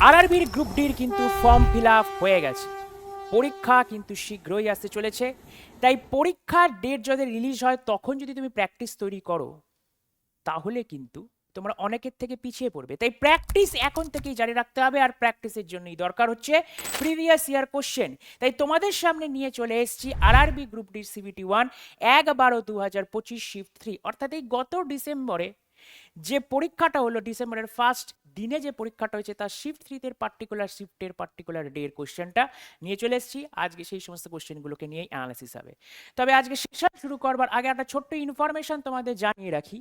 আরআরবির group ডির কিন্তু form fill up হয়ে গেছে, পরীক্ষা কিন্তু শীঘ্রই আসতে চলেছে। তাই পরীক্ষার ডেট যদি রিলিজ হয় তখন যদি তুমি প্র্যাকটিস তৈরি করো তাহলে কিন্তু তোমরা অনেকের থেকে পিছিয়ে পড়বে। তাই প্র্যাকটিস এখন থেকেই জারি রাখতে হবে, আর প্র্যাকটিসের জন্যই দরকার হচ্ছে প্রিভিয়াস ইয়ার কোশ্চেন। তাই তোমাদের সামনে নিয়ে চলে এসেছি আরআরবি গ্রুপ ডির সিবিটি 1 1/12/2025 শিফট 3, অর্থাৎ এই গত ডিসেম্বরে যে পরীক্ষাটা হলো, ডিসেম্বরের ফার্স্ট দিনে যে পরীক্ষাটা হয়েছে তার শিফট 3 এর পার্টিকুলার শিফটের পার্টিকুলার ডে এর কোশ্চেনটা নিয়ে চলে এসেছি। আজকে সেই সমস্ত কোশ্চেনগুলোকে নিয়েই অ্যানালাইসিস হবে। তবে আজকে সেশন শুরু করবার আগে একটা ছোট্ট ইনফরমেশন তোমাদের জানিয়ে রাখি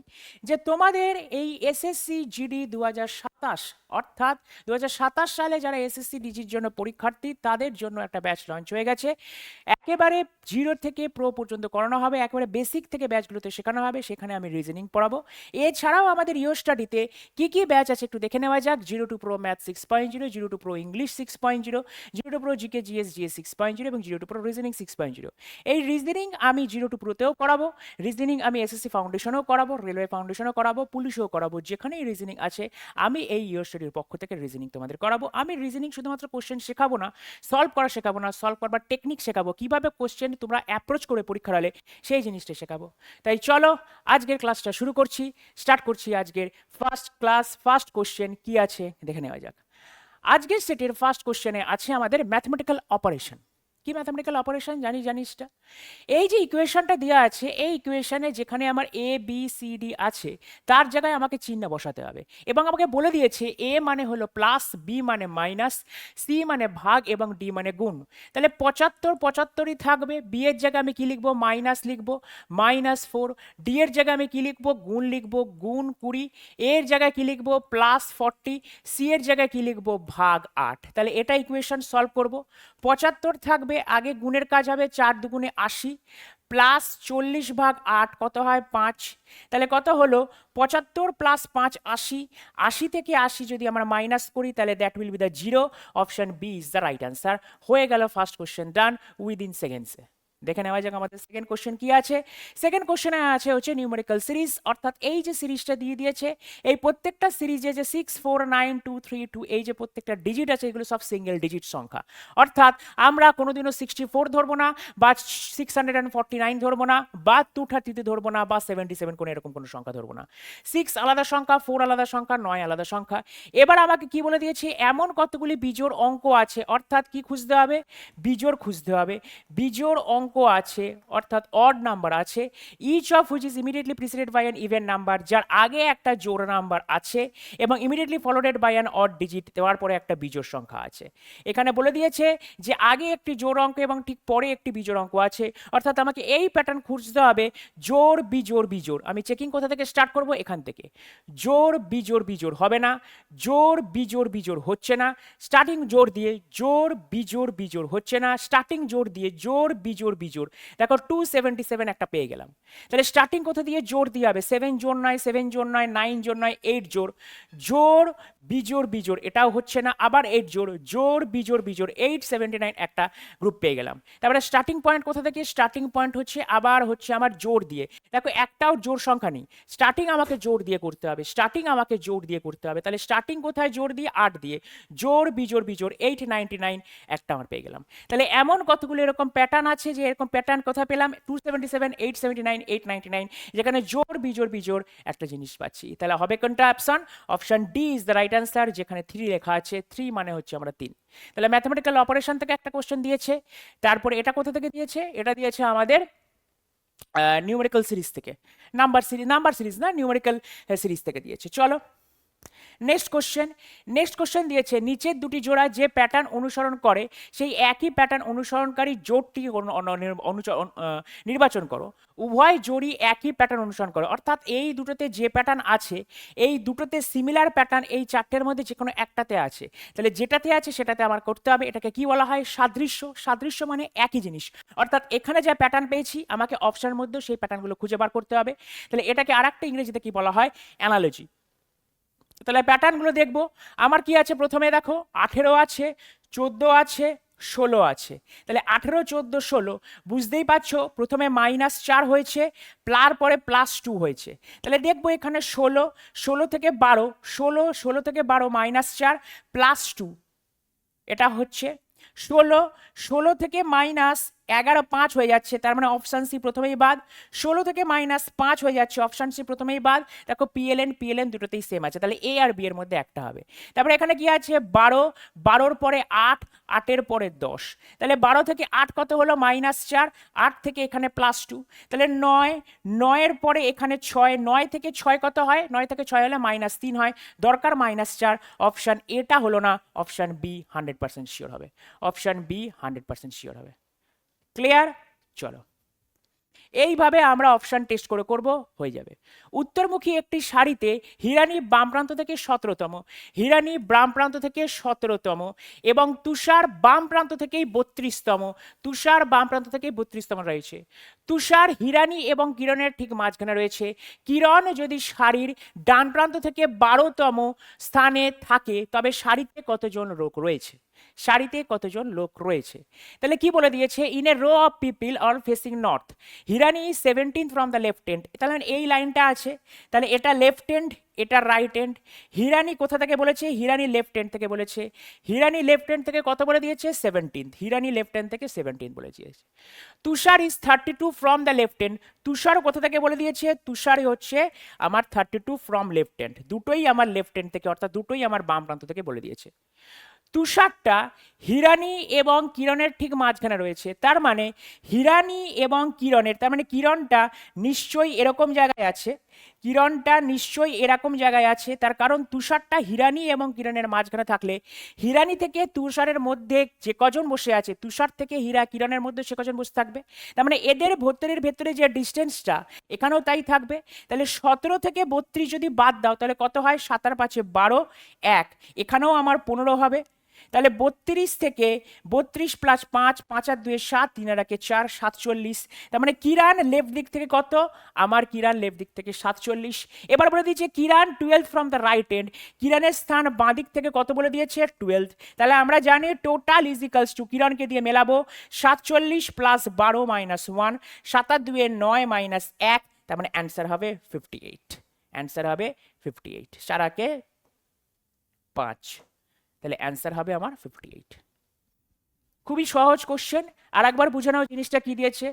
যে তোমাদের এই এসএসসি জিডি 2027, অর্থাৎ 2027 সালে যারা এসএসসি ডিজির জন্য পরীক্ষার্থী তাদের জন্য একটা ব্যাচ লঞ্চ হয়ে গেছে। একেবারে জিরো থেকে প্রো পর্যন্ত করানো হবে, একেবারে বেসিক থেকে ব্যাচগুলোতে শেখানো হবে। সেখানে আমি রিজনিং পড়াবো। এছাড়াও আমাদের ইও স্টাডিতে কি কি ব্যাচ আছে একটু দেখে নেওয়া যাক। 0 pro math 6.0, 0 pro English 6.0, 0 pro GK GS 6.0 এবং 0 প্রো রিজনিং 6.0। এই রিজনিং আমি 0 প্রোতেও করাবো, রিজনিং আমি এসএসসি ফাউন্ডেশনও করাবো, রেলওয়ে ফাউন্ডেশনও করাবো, পুলিশও করাবো। যেখানেই রিজনিং আছে আমি এই ইও স্টাডির পক্ষ থেকে রিজনিং তোমাদের করাবো। আমি রিজনিং শুধুমাত্র কোশ্চেন শেখাবো না, সলভ করা শেখাবো না, সলভ করবার টেকনিক শেখাবো, কিভাবে কোশ্চেন তোমরা অ্যাপ্রোচ করে পরীক্ষার হলে সেই জিনিসটা শেখাবো। তাই চলো আজকের ক্লাসটা শুরু করছি, স্টার্ট করছি আজকের ফার্স্ট ক্লাস। ফার্স্ট কোশ্চেন কি আছে দেখে নেওয়া যাক। আজকের সেটের ফার্স্ট কোশ্চেনে আছে আমাদের ম্যাথমেটিক্যাল অপারেশন। কি ম্যাথমেটিক্যাল অপারেশন জানিসটা? এই যে ইকুয়েশনটা দেওয়া আছে, এই ইকুয়েশনে যেখানে আমার এ বি সি ডি আছে তার জায়গায় আমাকে চিহ্ন বসাতে হবে, এবং আমাকে বলে দিয়েছে এ মানে হলো প্লাস, বি মানে মাইনাস, সি মানে ভাগ এবং ডি মানে গুণ। তাহলে 75 75ই থাকবে। বি এর জায়গায় আমি কি লিখবো? মাইনাস লিখবো, -4। ডি এর জায়গায় আমি কি লিখবো? গুণ লিখবো, গুণ 20। এর জায়গায় কি লিখবো? +40। সি এর জায়গায় কি লিখবো? ভাগ 8। তাহলে এটা ইকুয়েশন সলভ করব। 75 থাকবে, আগে গুণের কাজ হবে, 4 দুগুণে 80, প্লাস 40/8 কত হয়? 5। তাহলে কত হলো? 75 প্লাস 5 80। 80 থেকে 80 যদি আমরা মাইনাস করি তাহলে that will be the 0। Option B is the right answer. হয়ে গেল ফার্স্ট কোশ্চেন ডান উইদিন সেকেন্ডসে। দেখে নেওয়া যাক আমাদের সেকেন্ড কোশ্চেন কি আছে। সেকেন্ড কোশ্চেনে আছে হচ্ছে নিউমেরিক্যাল সিরিজ, অর্থাৎ এই যে সিরিজটা দিয়ে দিয়েছে, এই প্রত্যেকটা সিরিজে যে 6 4 9 2 3 2 এই যে প্রত্যেকটা ডিজিট আছে এগুলো সব সিঙ্গেল ডিজিট সংখ্যা। অর্থাৎ আমরা কোনোদিনও 64 ধরবো না, বা 649 ধরবো না, বা 230 ধরবো না, বা 77 কোনো এরকম কোনো সংখ্যা ধরবো না। 6 আলাদা সংখ্যা, 4 আলাদা সংখ্যা, 9 আলাদা সংখ্যা। এবার আমাকে কি বলে দিয়েছে? এমন কতগুলি বিজোড় অঙ্ক আছে, অর্থাৎ কি খুঁজতে হবে? বিজোড় খুঁজতে হবে। বিজোড় অঙ্ক আছে অর্থাৎ অড নাম্বার আছে, each of which is immediately preceded by an even number, যার আগে একটা জোড় নাম্বার আছে এবং immediately followed by an odd digit, দেওয়ার পরে একটা বিজোড় সংখ্যা আছে। এখানে বলে দিয়েছে যে আগে একটি জোড় অঙ্ক এবং ঠিক পরে একটি বিজোড় অঙ্ক আছে, অর্থাৎ আমাকে এই প্যাটার্ন খুঁজতে হবে। জোড় বিজোড় বিজোড়, আমি চেকিং কোথা থেকে স্টার্ট করব? এখান থেকে। জোড় বিজোড় বিজোড় হবে না, জোড় বিজোড় বিজোড় হচ্ছে না, স্টার্টিং জোড় দিয়ে জোড় বিজোড় বিজোড় হচ্ছে না, স্টার্টিং জোড় দিয়ে জোড় বিজোড় বিজোড়। দেখো 277 একটা পেয়ে গেলাম। তাহলে স্টার্টিং কোথা দিয়ে? জোড় দিয়ে হবে। 7 জোড় নয়, 7 জোড় নয়, 9 জোড় নয়, 8 জোড়। জোড় বিজোড় বিজোড় এটাও হচ্ছে না, আবার 8 জোড়, জোড় বিজোড় বিজোড় 879 একটা গ্রুপ পেয়ে গেলাম। তারপরে স্টার্টিং পয়েন্ট কোথা থেকে? স্টার্টিং পয়েন্ট হচ্ছে আবার হচ্ছে আমার জোড় দিয়ে। দেখো একটাও জোড় সংখ্যা নেই, স্টার্টিং আমাকে জোড় দিয়ে করতে হবে, স্টার্টিং আমাকে জোড় দিয়ে করতে হবে। তাহলে স্টার্টিং কোথায়? জোড় দিয়ে 8 দিয়ে, জোড় বিজোড় বিজোড় 899 একটা আমার পেয়ে গেলাম। তাহলে এমন কতগুলো এরকম প্যাটার্ন আছে যে এরকম প্যাটার্ন কোথায় পেলাম? 277, 879, 899, যেখানে জোড় বিজোড় বিজোড় একটা জিনিস পাচ্ছি। তাহলে হবে কোনটা? Option option D is the right answer, যেখানে 3 লেখা আছে। 3 মানে হচ্ছে আমরা 3। তাহলে ম্যাথমেটিক্যাল অপারেশন থেকে একটা কোশ্চেন দিয়েছে। তারপরে এটা কোথা থেকে দিয়েছে? এটা দিয়েছে আমাদের নিউমেরিক্যাল সিরিজ থেকে। নাম্বার সিরিজ না, নিউমেরিক্যাল সিরিজ থেকে দিয়েছে। চলো নেক্সট কোশ্চেন দিয়েছে নিচের দুটি জোড়া যে প্যাটার্ন অনুসরণ করে সেই একই প্যাটার্ন অনুসরণকারী জোড়টি নির্বাচন করো। উভয় জোড়ই একই প্যাটার্ন অনুসরণ করে, অর্থাৎ এই দুটোতে যে প্যাটার্ন আছে এই দুটোতে সিমিলার প্যাটার্ন এই চারটের মধ্যে যে কোনো একটাতে আছে। তাহলে যেটাতে আছে সেটাতে আমার করতে হবে। এটাকে কি বলা হয়? সাদৃশ্য। সাদৃশ্য মানে একই জিনিস, অর্থাৎ এখানে যে প্যাটার্ন পেয়েছি আমাকে অপশনের মধ্যে সেই প্যাটার্নগুলো খুঁজে বার করতে হবে। তাহলে এটাকে আরেকটা ইংরেজিতে কি বলা হয়? অ্যানালজি। তাহলে প্যাটার্নগুলো দেখবো। আমার কি আছে? প্রথমে দেখো 18 আছে, 14 আছে, ষোলো আছে। তাহলে 18, 14, 16, বুঝতেই পারছো প্রথমে -4 হয়েছে, পরে +2 হয়েছে। তাহলে দেখবো এখানে 16, 16 থেকে 12, 16, 16 থেকে 12 -4 +2, এটা হচ্ছে 16, 16 থেকে -11, 5 হয়ে যাচ্ছে, তার মানে অপশান সি প্রথমেই বাদ। 16 থেকে -5 হয়ে যাচ্ছে, অপশান সি প্রথমেই বাদ। দেখো পিএলএন দুটোতেই সেম আছে, তাহলে এ আর বি এর মধ্যে একটা হবে। তারপরে এখানে কি আছে 12, 12-র পরে 8, 8-এর পরে 10, তাহলে 12 থেকে 8 কত হলো -4, 8 থেকে এখানে +2, তাহলে 9, 9-এর পরে এখানে 6, 9 থেকে 6 কত হয়, 9 থেকে 6 হলে -3 হয়, দরকার -4, অপশান এটা হলো না, অপশান বি 100% শিওর হবে, অপশান বি 100% শিওর হবে। ক্লিয়ার? চলো এইভাবে আমরা অপশন টেস্ট করে করব, হয়ে যাবে। উত্তরমুখী একটি সারিতে হিরানি বাম প্রান্ত থেকে 17তম, হিরানি বাম প্রান্ত থেকে 17তম এবং তুষার বাম প্রান্ত থেকেই 32তম, তুষার বাম প্রান্ত থেকে 32তম রয়েছে। তুষার হিরানি এবং কিরণের ঠিক মাঝখানে রয়েছে। কিরণ যদি সারির ডান প্রান্ত থেকে 12তম স্থানে থাকে তবে সারিতে কতজন লোক রয়েছে, সারিতে কতজন লোক রয়েছে। তাহলে কি বলে দিয়েছে, in a row of people all facing north Hirani is 17th from the left hand. তাহলে এই লাইনটা আছে, তাহলে এটা লেফট হ্যান্ড, এটা রাইট হ্যান্ড। হিরানি কোথা থেকে বলেছে, হিরানি লেফট হ্যান্ড থেকে বলেছে। হিরানি লেফট হ্যান্ড থেকে কত বলে দিয়েছে 17th, হিরানি লেফট হ্যান্ড থেকে 17th বলে দিয়েছে। Tushar is 32 from the left hand, Tushar কোথা থেকে বলে দিয়েছে, তুষারই হচ্ছে আমার 32 ফ্রম লেফট হ্যান্ড, দুটোই আমার লেফট হ্যান্ড থেকে, অর্থাৎ দুটোই আমার বাম প্রান্ত থেকে বলে দিয়েছে। তুষারটা হিরানি এবং কিরণের ঠিক মাঝখানে রয়েছে, তার মানে হিরানি এবং কিরণের, তার মানে কিরণটা নিশ্চয়ই এরকম জায়গায় আছে, কিরণটা নিশ্চয়ই এরকম জায়গায় আছে, তার কারণ তুষারটা হিরানি এবং কিরণের মাঝখানে থাকলে হিরানি থেকে তুষারের মধ্যে যে কজন বসে আছে, তুষার থেকে কিরণের মধ্যে সে কজন বসে থাকবে, তার মানে এদের ভেতরে যে ডিস্টেন্সটা এখানেও তাই থাকবে। তাহলে 17 থেকে 32 যদি বাদ দাও তাহলে কত হয়, 7 আর 5 12, 1, এখানেও আমার 15 হবে। তাহলে 32 থেকে 32 প্লাস 5, 5 আর 2 7, 3 আর 1 4, 47। তার মানে কিরণ লেফট দিক থেকে কত, আমার কিরণ লেফট দিক থেকে 47। এবার বলে দিয়েছে কিরণ 12 ফ্রম দ্য রাইট হ্যান্ড, কিরণের স্থান বাঁ দিক থেকে কত বলে দিয়েছে 12। তাহলে আমরা জানি টোটাল ইজ ইকালস টু, কিরণকে দিয়ে মেলাবো 47 প্লাস 12 মাইনাস 1, 7 আর 2 9 মাইনাস 1, তার মানে অ্যান্সার হবে 58, অ্যান্সার হবে 58, 4 5, তাহলে অ্যান্সার হবে আমার 58। খুবই সহজ কোশ্চেন। আর একবার বুঝে নাও জিনিসটা কি দিয়েছে,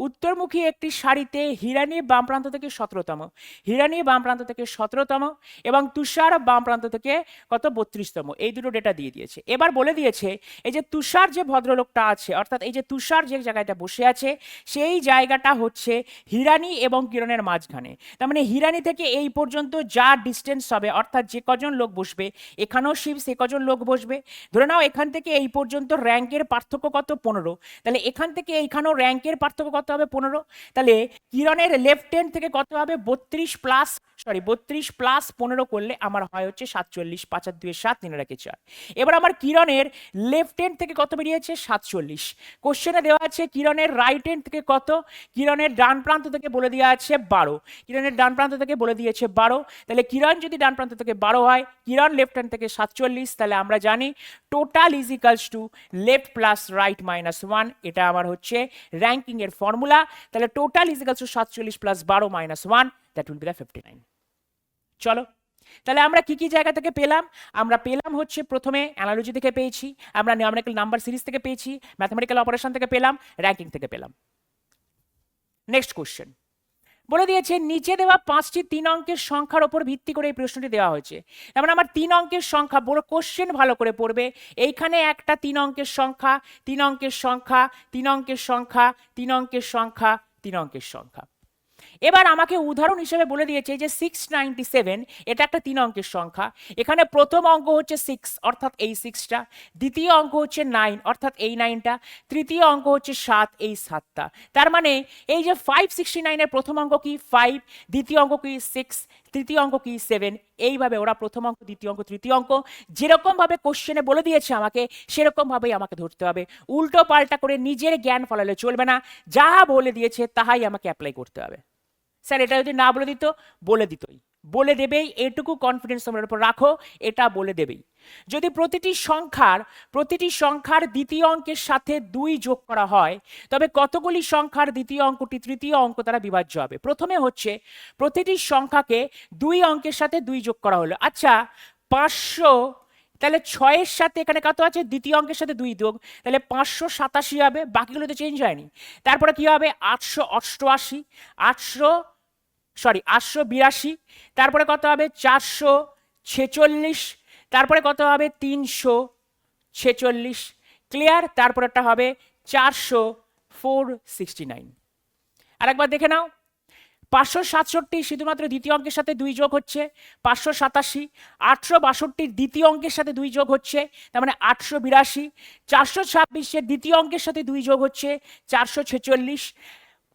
উত্তরমুখী একটি সারিতে হিরানি বাম প্রান্ত থেকে 17তম, হিরানি বাম প্রান্ত থেকে 17তম এবং তুষার বাম প্রান্ত থেকে কত 32তম, এই দুটো ডেটা দিয়ে দিয়েছে। এবার বলে দিয়েছে এই যে তুষার যে ভদ্রলোকটা আছে, অর্থাৎ এই যে তুষার যে জায়গাটা বসে আছে সেই জায়গাটা হচ্ছে হিরানি এবং কিরণের মাঝখানে, তার মানে হিরানি থেকে এই পর্যন্ত যা ডিস্টেন্স হবে, অর্থাৎ যে কজন লোক বসবে এখানেও শিব সে কজন লোক বসবে। ধরে নাও এখান থেকে এই পর্যন্ত র্যাঙ্কের পার্থক্য কত 15, তাহলে এখান থেকে এইখানেও র্যাঙ্কের পার্থক্য কত হবে 15, তাহলে কিরণের লেফট হ্যান্ড থেকে কত হবে 32 প্লাস 15 করলে আমার হয় হচ্ছে 47, 5 আর 2 7, 3 আর 1 4। এবার আমার কিরণের লেফট হ্যান্ড থেকে কত বেরিয়েছে 47, কোশ্চেনে দেওয়া আছে কিরণের রাইট হ্যান্ড থেকে কত, কিরণের ডান প্রান্ত থেকে বলে দেওয়া আছে 12, কিরণের ডান প্রান্ত থেকে বলে দিয়েছে 12, তাহলে কিরণ যদি ডান প্রান্ত থেকে 12 হয়, কিরণ লেফট হ্যান্ড থেকে 47, তাহলে আমরা জানি total is equals to left plus right minus 1, এটা আমার হচ্ছে র্যাঙ্কিং এর ফর্মুলা। তাহলে total is equals two 47 plus 12 minus 1, that will be the 59। চলো তাহলে আমরা কি কি জায়গা থেকে পেলাম, আমরা পেলাম হচ্ছে প্রথমে অ্যানালজি থেকে পেয়েছি, আমরা নিউমেরিক্যাল নাম্বার সিরিজ থেকে পেয়েছি, ম্যাথমেটিক্যাল অপারেশন থেকে পেলাম, র্যাঙ্কিং থেকে পেলাম। নেক্সট কোশ্চেন বলে দিয়েছে নিচে দেওয়া 5টি 3 অঙ্কের সংখ্যার উপর ভিত্তি করে এই প্রশ্নটি দেওয়া হয়েছে। যেমন আমার 3 অঙ্কের সংখ্যা, বড় কোশ্চেন ভালো করে পড়বে, এইখানে একটা 3 অঙ্কের সংখ্যা, 3 অঙ্কের সংখ্যা, 3 অঙ্কের সংখ্যা, 3 অঙ্কের সংখ্যা, 3 অঙ্কের সংখ্যা। এবার আমাকে উদাহরণ হিসেবে বলে দিয়েছে যে 697, এটা একটা 3 অঙ্কের সংখ্যা, এখানে প্রথম অঙ্ক হচ্ছে 6 অর্থাৎ এই 6টা, দ্বিতীয় অঙ্ক হচ্ছে 9 অর্থাৎ এই 9টা, তৃতীয় অঙ্ক হচ্ছে 7 এই 7টা। তার মানে এই যে 569 এর প্রথম অঙ্ক কি 5, দ্বিতীয় অঙ্ক কি 6, তৃতীয় অঙ্ক কি 7, এইভাবে ওরা প্রথম অঙ্ক, দ্বিতীয় অঙ্ক, তৃতীয় অঙ্ক যেরকম ভাবে কোশ্চেনে বলে দিয়েছে আমাকে সেরকম ভাবেই আমাকে ধরতে হবে, উল্টো পাল্টা করে নিজের জ্ঞান ফলালে চলবে না, যা বলে দিয়েছে তাহাই আমাকে অ্যাপ্লাই করতে হবে। স্যার এটা যদি না বলে দিত, বলে দিতই, বলে দেবেই, এটুকু কনফিডেন্স তোমরা উপর রাখো, এটা বলে দেবেই। যদি প্রতিটি সংখ্যার দ্বিতীয় অঙ্কের সাথে 2 যোগ করা হয়, তবে কতগুলি সংখ্যার দ্বিতীয় অঙ্কটি তৃতীয় অঙ্ক দ্বারা বিভাজ্য হবে? প্রথমে হচ্ছে প্রতিটি সংখ্যাকে 2 অঙ্কের সাথে 2 যোগ করা হলো। আচ্ছা 500, তাহলে 6-এর সাথে এখানে কত আছে? দ্বিতীয় অঙ্কের সাথে 2 যোগ, তাহলে 587 হবে, বাকিগুলো তো চেঞ্জ হয়নি। তারপরে কি হবে? 888, 882, তারপরে কত হবে? 446, তারপরে কত হবে? 346, ক্লিয়ার? তারপরেটা হবে 469। আরেকবার দেখে নাও, 567 শুধুমাত্র দ্বিতীয় অঙ্কের সাথে 2 যোগ হচ্ছে 587, 862 দ্বিতীয় অঙ্কের সাথে 2 যোগ হচ্ছে, তার মানে 882, 426 দ্বিতীয় অঙ্কের সাথে 2 যোগ হচ্ছে 446,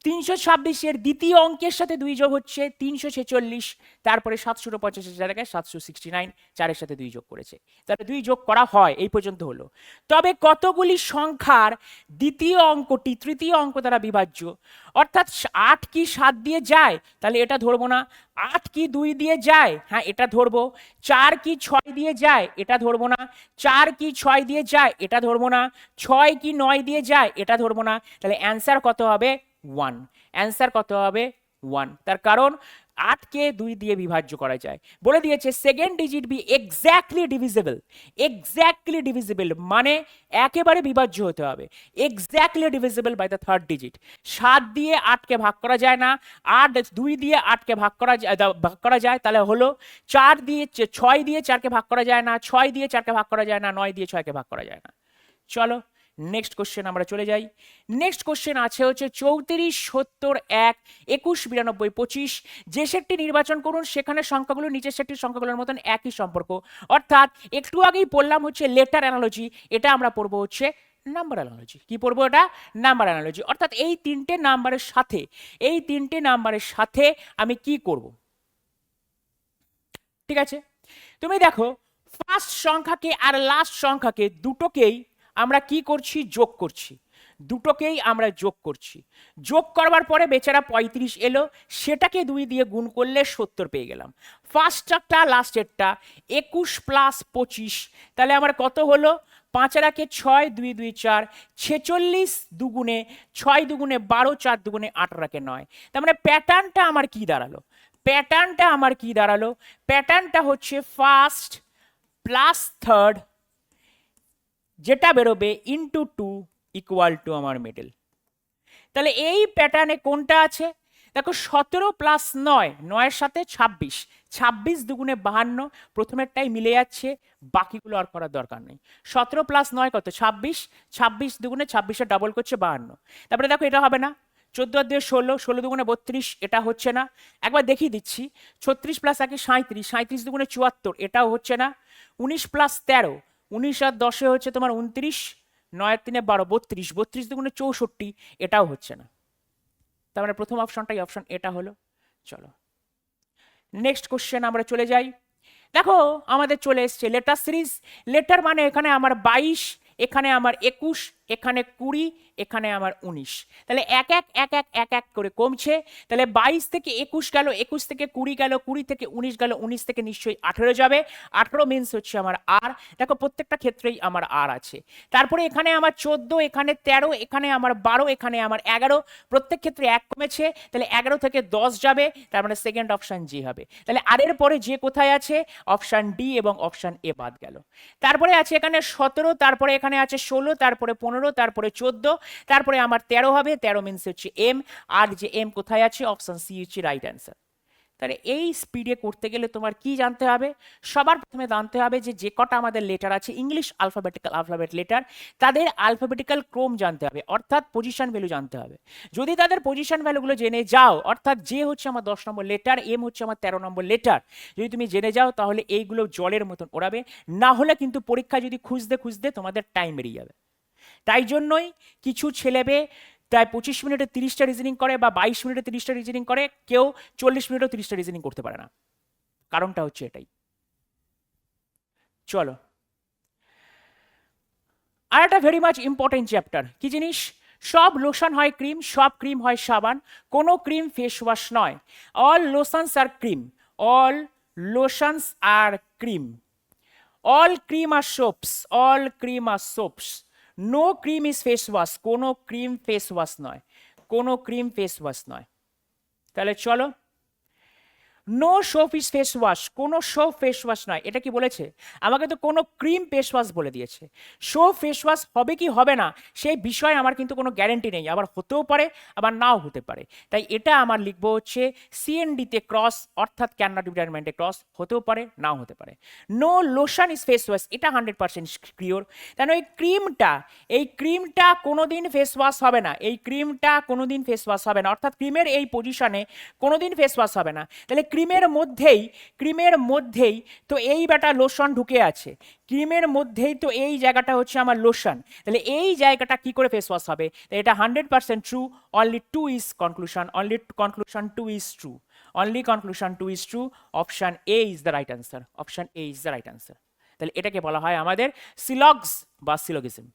326 দ্বিতীয় অঙ্কের সাথে 2 যোগ হচ্ছে 346, তারপরে 785 জায়গায় 769, 4-এর সাথে 2 যোগ করেছে, তাহলে 2 যোগ করা হয়, এই পর্যন্ত হলো। তবে কতগুলি সংখ্যার দ্বিতীয় অঙ্কটি তৃতীয় অঙ্ক দ্বারা বিভাজ্য? অর্থাৎ 8 কি 7 দিয়ে যায়? তাহলে এটা ধরবো না। 8 কি 2 দিয়ে যায়? হ্যাঁ এটা ধরবো। 4 কি 6 দিয়ে যায়? এটা ধরবো না। 4 কি 6 দিয়ে যায়? এটা ধরবো না। 6 কি 9 দিয়ে যায়? এটা ধরবো না। তাহলে অ্যান্সার কত হবে? 1। অ্যান্সার কত হবে? 1। তার কারণ 8 কে 2 দিয়ে বিভাজ্য করা যায়। বলে দিয়েছে second digit be exactly divisible, মানে একেবারে বিভাজ্য হতে হবে, exactly divisible by the third digit. 7 দিয়ে 8 কে ভাগ করা যায় না, 2 দিয়ে 8 কে ভাগ করা যায়, তাহলে হলো 6 দিয়ে 4 কে ভাগ করা যায় না, 6 দিয়ে 4 কে ভাগ করা যায় না, 9 দিয়ে 6 কে ভাগ করা যায় না। চলো নেক্সট কোশ্চেন আমরা চলে যাই। নেক্সট কোশ্চেন আছে হচ্ছে 34, 70, 1, 21, 92, 25। যে সেটটি নির্বাচন করুন সেখানে সংখ্যাগুলো নিচের সেটটির সংখ্যাগুলোর মতন একই সম্পর্ক। অর্থাৎ একটু আগেই পড়লাম হচ্ছে লেটার অ্যানালজি, এটা আমরা পড়বো হচ্ছে নাম্বার অ্যানালজি। কি পড়বো? এটা নাম্বার অ্যানালজি। অর্থাৎ এই 3টে নাম্বারের সাথে আমি কি করব? ঠিক আছে, তুমি দেখো ফার্স্ট সংখ্যাকে আর লাস্ট সংখ্যাকে দুটোকেই আমরা কি করছি? যোগ করছি। দুটোকেই আমরা যোগ করছি। যোগ করবার পরে বেচারা 35 এলো, সেটাকে 2 দিয়ে গুণ করলে 70 পেয়ে গেলাম। ফার্স্টটা লাস্টেরটা 21 প্লাস 25, তাহলে আমার কত হলো? 5 আর 1 6, 2 2 4, 46 দুগুণে 6 দুগুণে 12, 4 দুগুণে 8 আর 1 9। তার মানে প্যাটার্নটা আমার কি দাঁড়ালো? প্যাটার্নটা হচ্ছে ফার্স্ট প্লাস থার্ড, যেটা বেরোবে ইন্টু 2 ইকুয়াল টু আমার মিডল। তাহলে এই প্যাটার্নে কোনটা আছে? দেখো 17 প্লাস 9, 9-এর সাথে 26, 26 দুগুণে 52, প্রথমেরটাই মিলে যাচ্ছে, বাকিগুলো আর করার দরকার নেই। 17 প্লাস 9 কত? 26, 26 দুগুণে 26-এর ডাবল করছে 52। তারপরে দেখো এটা হবে না। 14 আর 2 16, 16 দুগুণে 32, এটা হচ্ছে না। একবার দেখিয়ে দিচ্ছি, 36 প্লাস 1 37, 37 দুগুণে 74, এটাও হচ্ছে না। 19 প্লাস 13, 19 আর 10 হচ্ছে তোমার 29, 9 আর 3 12, 32, 32 দুগুণে 64, এটাও হচ্ছে না। তার মানে প্রথম অপশনটাই অপশন এটা হলো। চলো নেক্সট কোশ্চেন আমরা চলে যাই। দেখো আমাদের চলে এসছে লেটার সিরিজ। লেটার মানে এখানে আমার 22, এখানে আমার 21, এখানে 20, এখানে আমার 19। তাহলে এক এক করে কমছে। তাহলে 22 থেকে 21 গেল, 21 থেকে 20 গেল, 20 থেকে 19 গেল, 19 থেকে নিশ্চয়ই 18 যাবে। 18 মিনস হচ্ছে আমার আর। দেখো প্রত্যেকটা ক্ষেত্রেই আমার আর আছে। তারপরে এখানে আমার 14, এখানে 13, এখানে আমার 12, এখানে আমার 11, প্রত্যেক ক্ষেত্রে 1 কমেছে। তাহলে 11 থেকে 10 যাবে, তার মানে সেকেন্ড অপশন জি হবে। তাহলে আর এর পরে যে কোথায় আছে? অপশন ডি এবং অপশন এ বাদ গেল। তারপরে আছে এখানে 17, তারপরে এখানে আছে 16, তারপরে 15, তারপরে 14, তারপরে আমার 13 হবে। 13 মিনস হচ্ছে এম, আর যে এম কোথায় আছে? অপশন সি হচ্ছে রাইট অ্যান্সার। তাহলে এই স্পিডে করতে গেলে তোমার কি জানতে হবে? সবার প্রথমে জানতে হবে যে কটা আমাদের লেটার আছে ইংলিশ আলফাবেট লেটার, তাদের আলফাবেটিক্যাল ক্রম জানতে হবে, অর্থাৎ পজিশন ভ্যালু জানতে হবে। যদি তাদের পজিশন ভ্যালুগুলো জেনে যাও, অর্থাৎ যে হচ্ছে আমার 10 নম্বর লেটার, এম হচ্ছে আমার 13 নম্বর লেটার, যদি তুমি জেনে যাও তাহলে এইগুলো জলের মতন ওড়াবে। না হলে কিন্তু পরীক্ষা যদি খুঁজতে তোমাদের টাইম বেরিয়ে যাবে। তাই জন্যই কিছু ছেলেবে প্রায় 25 মিনিটে 30টা রিজনিং করে, বা 22 মিনিটে 30টা রিজনিং করে, কেউ 40 মিনিটেও 30টা রিজনিং করতে পারে না। কারণটা হচ্ছে এটাই। চলো আর একটা ভেরি মাচ ইম্পর্টেন্ট চ্যাপ্টার। কি জিনিস? সব লোশন হয় ক্রিম, সব ক্রিম হয় সাবান, কোনো ক্রিম ফেস ওয়াশ নয়। অল লোশনস আর cream, all lotions are cream, all cream are soaps, all cream are soaps, no cream is face wash, কোনো ক্রিম ফেস ওয়াশ নয়, কোনো ক্রিম ফেস ওয়াশ নয়। তাহলে চলো, no soap is face wash, কোনো soap face wash নয়, এটা কি বলেছে? আমাকে তো কোনো ক্রিম ফেস ওয়াশ বলে দিয়েছে। সোপ ফেস ওয়াশ হবে কি হবে না সেই বিষয়ে আমার কিন্তু কোনো গ্যারেন্টি নেই, আবার হতেও পারে আবার নাও হতে পারে। তাই এটা আমার লিখবো হচ্ছে সিএনডিতে ক্রস, অর্থাৎ can not be determined cross, হতেও পারে নাও হতে পারে। No lotion is face wash, এটা 100% ক্লিওর। কেন এই ক্রিমটা কোনোদিন ফেস ওয়াশ হবে না, এই ক্রিমটা কোনোদিন ফেস ওয়াশ হবে না, অর্থাৎ ক্রিমের এই পজিশনে কোনোদিন ফেস ওয়াশ হবে না। তাহলে ক্রিমের মধ্যেই তো এই বেটা লোশন ঢুকে আছে, ক্রিমের মধ্যেই তো এই জায়গাটা হচ্ছে আমার লোশন, তাহলে এই জায়গাটা কি করে ফেস ওয়াশ হবে? এটা 100% true, only 2 is conclusion, only conclusion 2 is true, only conclusion 2 is true, option A is the right answer, option A is the right answer. তাহলে এটাকে বলা হয় আমাদের সিলগস বা সিলোগিজম।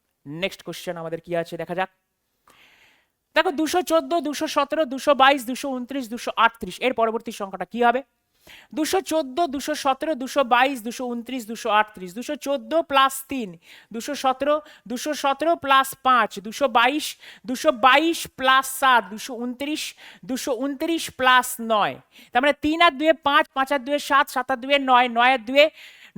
নেক্সট কোশ্চেন আমাদের কি আছে দেখা যাক। দেখো 214, 217, 222, 229, 238, এর পরবর্তী সংখ্যাটা কি হবে? 214, 217, 222, 229, 238, 214 প্লাস 3, 217, 217 প্লাস 5, 222, 222 প্লাস 7, 229, 229 প্লাস 9, তার মানে 3 আর 2 5, 5 আর 2 7, 7 আর 2 9, 9 আর 2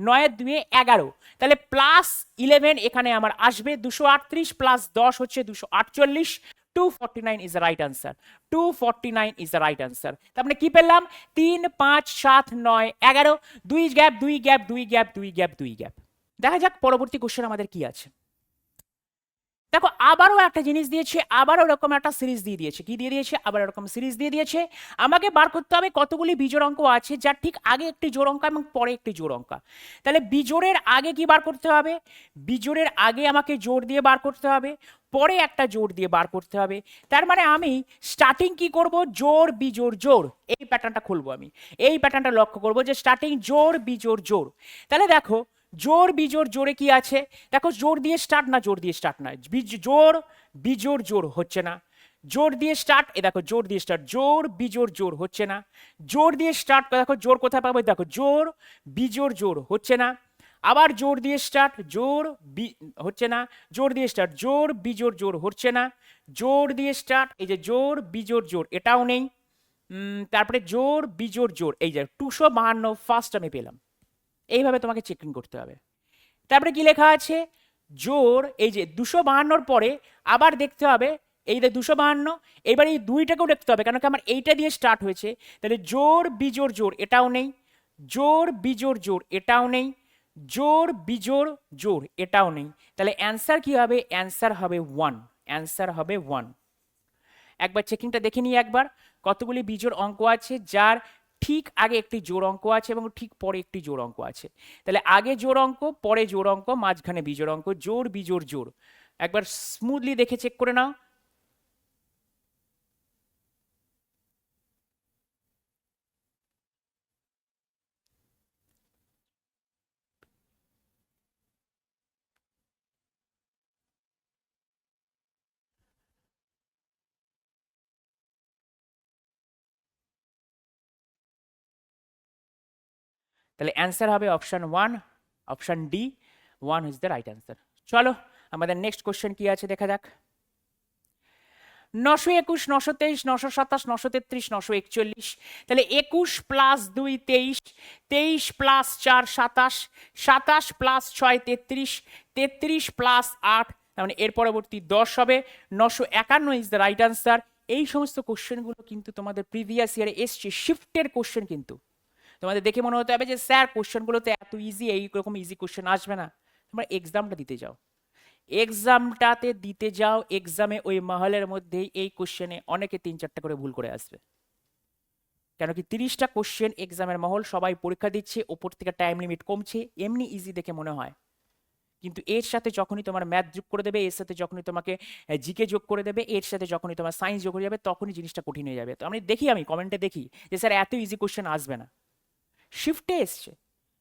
9 আর 2 11, তাহলে প্লাস 11 এখানে আমার আসবে, 238 প্লাস 10 হচ্ছে 248, 249 is the right answer, 249 is the right answer। তার মানে কি পেলাম? 3 5 7 9 11, 2 gap 2 gap 2 gap 2 gap 2 gap. দেখা যাক পরবর্তী কোশ্চেন আমাদের কি আছে। দেখো আবারও একটা জিনিস দিয়েছে, আবারও এরকম একটা সিরিজ দিয়ে দিয়েছে। কি দিয়ে দিয়েছে? আবার এরকম সিরিজ দিয়ে দিয়েছে। আমাকে বার করতে হবে কতগুলি বিজোড় অঙ্ক আছে যার ঠিক আগে একটি জোড় অঙ্ক এবং পরে একটি জোড় অঙ্ক। তাহলে বিজোড়ের আগে কি বার করতে হবে? বিজোড়ের আগে আমাকে জোড় দিয়ে বার করতে হবে, পরে একটা জোড় দিয়ে বার করতে হবে। তার মানে আমি স্টার্টিং কি করব? জোড় বিজোড় জোড়, এই প্যাটার্নটা খুলবো আমি, এই প্যাটার্নটা লক্ষ্য করবো যে স্টার্টিং জোড় বিজোড় জোড়। তাহলে দেখো জোড় বিজোড় জোড়ে কি আছে? দেখো জোড় দিয়ে স্টার্ট না জোড় দিয়ে স্টার্ট না, জোড় বিজোড় জোড় হচ্ছে না, জোড় দিয়ে স্টার্ট, এ দেখো জোড় দিয়ে স্টার্ট, জোড় বিজোড় জোড় হচ্ছে না, জোড় দিয়ে স্টার্ট, দেখো জোড় কোথায় পাবো? দেখো জোড় বিজোড় জোড় হচ্ছে না, আবার জোড় দিয়ে স্টার্ট, জোড় হচ্ছে না, জোড় দিয়ে স্টার্ট, জোড় বিজোড় জোড় হচ্ছে না, জোড় দিয়ে স্টার্ট, এই যে জোড় বিজোড় জোড় এটাও নেই, তারপরে জোড় বিজোড় জোড়, এই যে 252 ফার্স্ট আমি পেলাম। এইভাবে তোমাকে চেকিং করতে হবে। তারপরে কি লেখা আছে? জোড়, এই যে 252 পরে আবার দেখতে হবে এই যে 252, এবার এই দুইটাকেও দেখতে হবে কেন কি আমার এইটা দিয়ে স্টার্ট হয়েছে। তাহলে জোড় বিজোড় জোড় এটাও নেই, জোড় বিজোড় জোড় এটাও নেই, জোড় বিজোড় জোড় এটাও নেই। তাহলে অ্যান্সার কি হবে? অ্যান্সার হবে 1, অ্যান্সার হবে 1। একবার চেকিংটা দেখে নিই একবার, কতগুলি বিজোড় অঙ্ক আছে যার ঠিক আগে একটি জোড় অঙ্ক আছে এবং ঠিক পরে একটি জোড় অঙ্ক আছে। তাহলে আগে জোড় অঙ্ক, পরে জোড় অঙ্ক, মাঝখানে বিজোড় অঙ্ক, জোড় বিজোড় জোড়। একবার স্মুথলি দেখে চেক করে নাও। তাহলে অ্যান্সার হবে option 1, option D, 1 is the right answer. চলো আমাদের নেক্সট কোশ্চেন কি আছে দেখা যাক। 921, 923, 927, 933, 941, তাহলে 21 প্লাস 2 23, 23 প্লাস 4 27, 27 প্লাস 6 33, 33 প্লাস 8, তার মানে এর পরবর্তী 10 হবে। 951 ইজ দ্য রাইট আনসার। এই সমস্ত কোশ্চেনগুলো কিন্তু তোমাদের প্রিভিয়াস ইয়ারে এসছে, শিফটের কোশ্চেন কিন্তু তোমাদের দেখে মনে হতে হবে যে স্যার কোশ্চেনগুলো তো এত ইজি, এইরকম ইজি কোশ্চেন আসবে না। তোমরা এক্সামটা দিতে যাও, এক্সামটাতে দিতে যাও, এক্সামে ওই মহলের মধ্যেই এই কোশ্চেনে অনেকে 3-4টা করে ভুল করে আসবে। কেন কি 30টা কোশ্চেন এক্সামের মহল, সবাই পরীক্ষা দিচ্ছে, ওপর থেকে টাইম লিমিট কমছে, এমনি ইজি দেখে মনে হয়, কিন্তু এর সাথে যখনই তোমার ম্যাথ যোগ করে দেবে, এর সাথে যখনই তোমাকে জিকে যোগ করে দেবে, এর সাথে যখনই তোমার সায়েন্স যোগ হয়ে যাবে, তখনই জিনিসটা কঠিন হয়ে যাবে। তো আমি কমেন্টে দেখি যে স্যার এত ইজি কোশ্চেন আসবে না, শিফটে এসছে।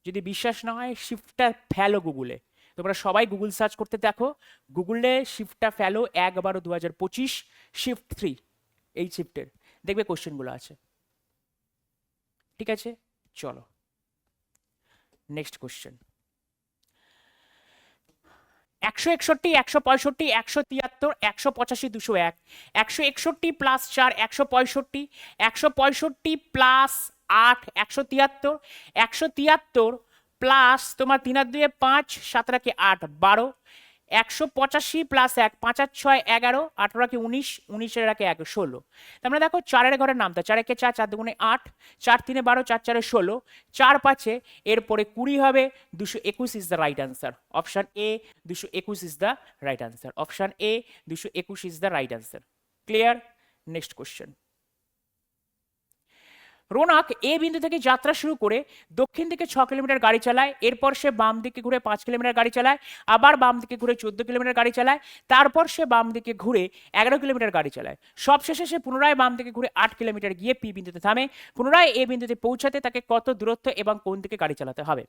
যদি বিশ্বাস না হয় শিফটটা ফেলো গুগলে, তোমরা সবাই গুগল সার্চ করতে দেখো, গুগলে শিফটটা ফেলো 1/12/2025 শিফট 3, এই শিফটের দেখবে কোশ্চেনগুলো আছে। ঠিক আছে চলো next question. 161, 165, 173, 185, 201, 161 plus 4 165, 165 plus 8 173, 173 plus তোমার 3 আর 2 5, 7 রাখে 8 12, 185 প্লাস 1 5 আর 6 11, 18 রাখে 19, 19 এর রাখে 1 16। তার মানে দেখো 4 এর ঘরের নামটা 4 একে 4, 4 দুগুণে 8, 4 3 12, 4 4 16, 4 5 এরপরে 20 হবে। 221 is the right answer. Option A 221 is the right answer. Option A 221 is the right answer. Clear? Next question. Ronak এ বিন্দু থেকে যাত্রা শুরু করে দক্ষিণ দিকে 6 কিলোমিটার গাড়ি চালায়, এরপর সে বাম দিকে ঘুরে 5 কিলোমিটার গাড়ি চালায়, আবার বাম দিকে ঘুরে 14 কিলোমিটার গাড়ি চালায়, তারপর সে বাম দিকে ঘুরে 11 কিলোমিটার গাড়ি চালায়। সবশেষে সে পুনরায় বাম দিকে ঘুরে 8 কিলোমিটার গিয়ে পি বিন্দুতে থামে। পুনরায় এ বিন্দুতে পৌঁছাতে তাকে কত দূরত্ব এবং কোন দিকে গাড়ি চালাতে হবে?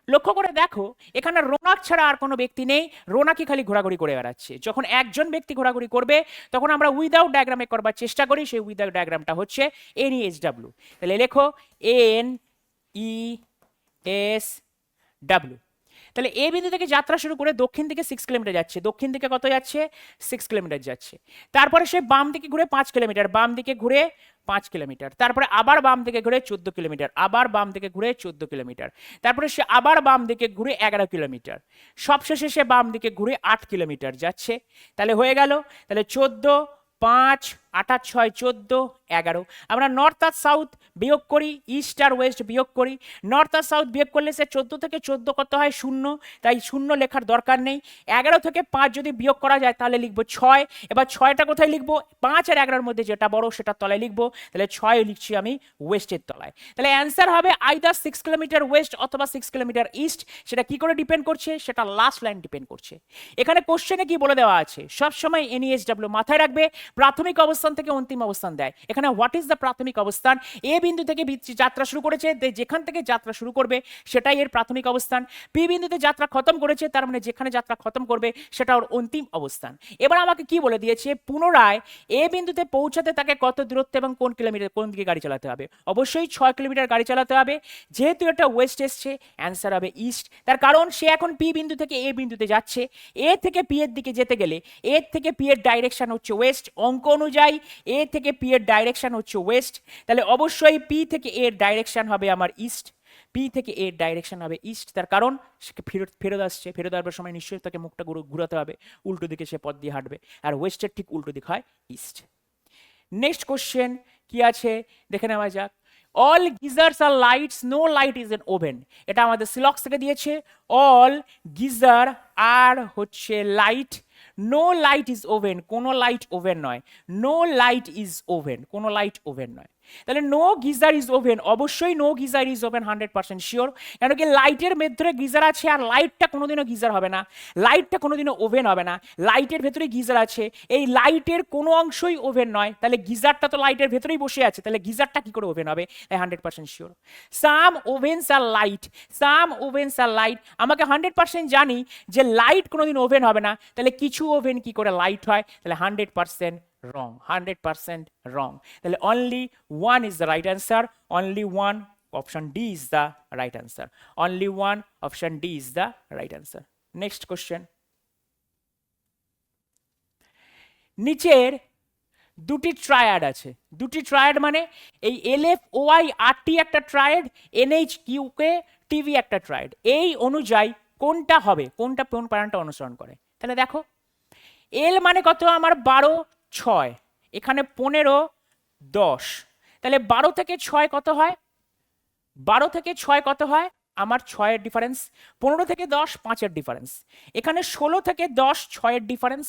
লক্ষ্য করে দেখো এখানে রোনাক ছাড়া আর কোনো ব্যক্তি নেই, রোনাকই খালি ঘোরাঘুরি করে বেড়াচ্ছে। যখন একজন ব্যক্তি ঘোরাঘুরি করবে তখন আমরা উইদাউট ডায়াগ্রামে করবার চেষ্টা করি, সেই উইদাউট ডায়াগ্রামটা হচ্ছে NESW। তাহলে লেখো NESW। তাহলে এ বিন্দু থেকে যাত্রা শুরু করে দক্ষিণ দিকে 6 কিলোমিটার যাচ্ছে। দক্ষিণ দিকে কত যাচ্ছে? 6 কিলোমিটার যাচ্ছে। তারপরে সে বাম দিকে ঘুরে 5 কিলোমিটার, বাম দিকে ঘুরে 5 কিলোমিটার, তারপরে আবার বাম দিকে ঘুরে 14 কিলোমিটার, আবার বাম দিকে ঘুরে 14 কিলোমিটার, তারপরে সে আবার বাম দিকে ঘুরে 11 কিলোমিটার, সবশেষে সে বাম দিকে ঘুরে 8 কিলোমিটার যাচ্ছে। তাহলে হয়ে গেল, তাহলে 14 5 8 আর 6 14 11। আমরা নর্থ আর সাউথ বিয়োগ করি, ইস্ট আর ওয়েস্ট বিয়োগ করি। নর্থ আর সাউথ বিয়োগ করলে সে 14 থেকে 14 কত হয়? 0, তাই 0 লেখার দরকার নেই। 11 থেকে 5 যদি বিয়োগ করা যায় তাহলে লিখবো 6। এবার 6টা কোথায় লিখবো? 5 আর 11 মধ্যে যেটা বড় সেটা তলায় লিখবো। তাহলে 6 লিখছি আমি ওয়েস্টের তলায়। তাহলে অ্যান্সার হবে আইদার 6 কিলোমিটার ওয়েস্ট অথবা 6 কিলোমিটার ইস্ট। সেটা কি করে ডিপেন্ড করছে? সেটা লাস্ট লাইন ডিপেন্ড করছে। এখানে কোশ্চেনে কি বলে দেওয়া আছে? সবসময় NESW মাথায় রাখবে, প্রাথমিক অবস্থান থেকে অন্তিম অবস্থান দেয়। এখানে হোয়াট ইজ দ্য প্রাথমিক অবস্থান? এ বিন্দু থেকে যাত্রা শুরু করেছে, যেখান থেকে যাত্রা শুরু করবে সেটাই এর প্রাথমিক অবস্থান। পি বিন্দুতে যাত্রা খতম করেছে, তার মানে যেখানে যাত্রা খতম করবে সেটা ওর অন্তিম অবস্থান। এবার আমাকে কি বলে দিয়েছে? পুনরায় এ বিন্দুতে পৌঁছাতে তাকে কত দূরত্ব এবং কোন কিলোমিটার কোন দিকে গাড়ি চালাতে হবে? অবশ্যই 6 কিলোমিটার গাড়ি চালাতে হবে। যেহেতু এটা ওয়েস্ট এসছে, অ্যান্সার হবে ইস্ট। তার কারণ সে এখন পি বিন্দু থেকে এ বিন্দুতে যাচ্ছে। এ থেকে পি এর দিকে যেতে গেলে এ থেকে পি এর ডাইরেকশন হচ্ছে ওয়েস্ট। অঙ্ক অনুযায়ী এ থেকে পি এর ডাইরেকশন হচ্ছে ওয়েস্ট, তাহলে অবশ্যই পি থেকে এর ডাইরেকশন হবে আমার ইস্ট। পি থেকে এর ডাইরেকশন হবে ইস্ট, তার কারণ সে ফেরত আসছে, ফেরত আসবার সময় নিশ্চয়ই তাকে মুখটা ঘুরাতে হবে, উল্টো দিকে সে পথ দিয়ে হাঁটবে, আর ওয়েস্টের ঠিক উল্টো দিক হয় ইস্ট। নেক্সট কোশ্চেন কি আছে দেখে নেওয়া যাক। All geysers are lights, no light is an oven. এটা আমাদের সিলক্স থেকে দিয়েছে। অল গিজার আর হচ্ছে light, no light is oven, কোনো লাইট ওভেন নয়। নো লাইট ইজ ওভেন, কোনো লাইট ওভেন নয়। তাহলে নো গিজার ইজ ওভেন, অবশ্যই no geyser is oven 100% sure. কেন কি লাইটের ভেতরে গিজার আছে, আর লাইটটা কোনোদিনও গিজার হবে না, লাইটটা কোনোদিনও ওভেন হবে না। লাইটের ভেতরে গিজার আছে, এই লাইটের কোনো অংশই ওভেন নয়, তাহলে গিজারটা তো লাইটের ভেতরেই বসে আছে, তাহলে গিজারটা কি করে ওভেন হবে? 100% শিওর। সাম ওভেনস আর লাইট, সাম ওভেনস আর লাইট, আমাকে 100% জানি যে লাইট কোনোদিন ওভেন হবে না, তাহলে কিছু ওভেন কি করে লাইট হয়? তাহলে 100% wrong, 100% wrong. তাহলে only one is the right answer, only one, option D is the right answer, only one, option D is the right answer. Next question. নিচের দুটি ট্রায়াড আছে, দুটি ট্রায়াড মানে এই LFOIRT একটা ট্রায়াড, NHQK TV একটা triad, এই অনুযায়ী কোনটা হবে, কোনটা কোন প্যাটার্নটা অনুসরণ করে? তাহলে দেখো এল মানে কত আমার? 12 6, এখানে 15 10, তাহলে 12 থেকে 6 কত হয়? 12 থেকে 6 কত হয় আমার? 6 এর ডিফারেন্স। 15 থেকে 10 5 এর ডিফারেন্স। এখানে 16 থেকে 10 6 এর ডিফারেন্স।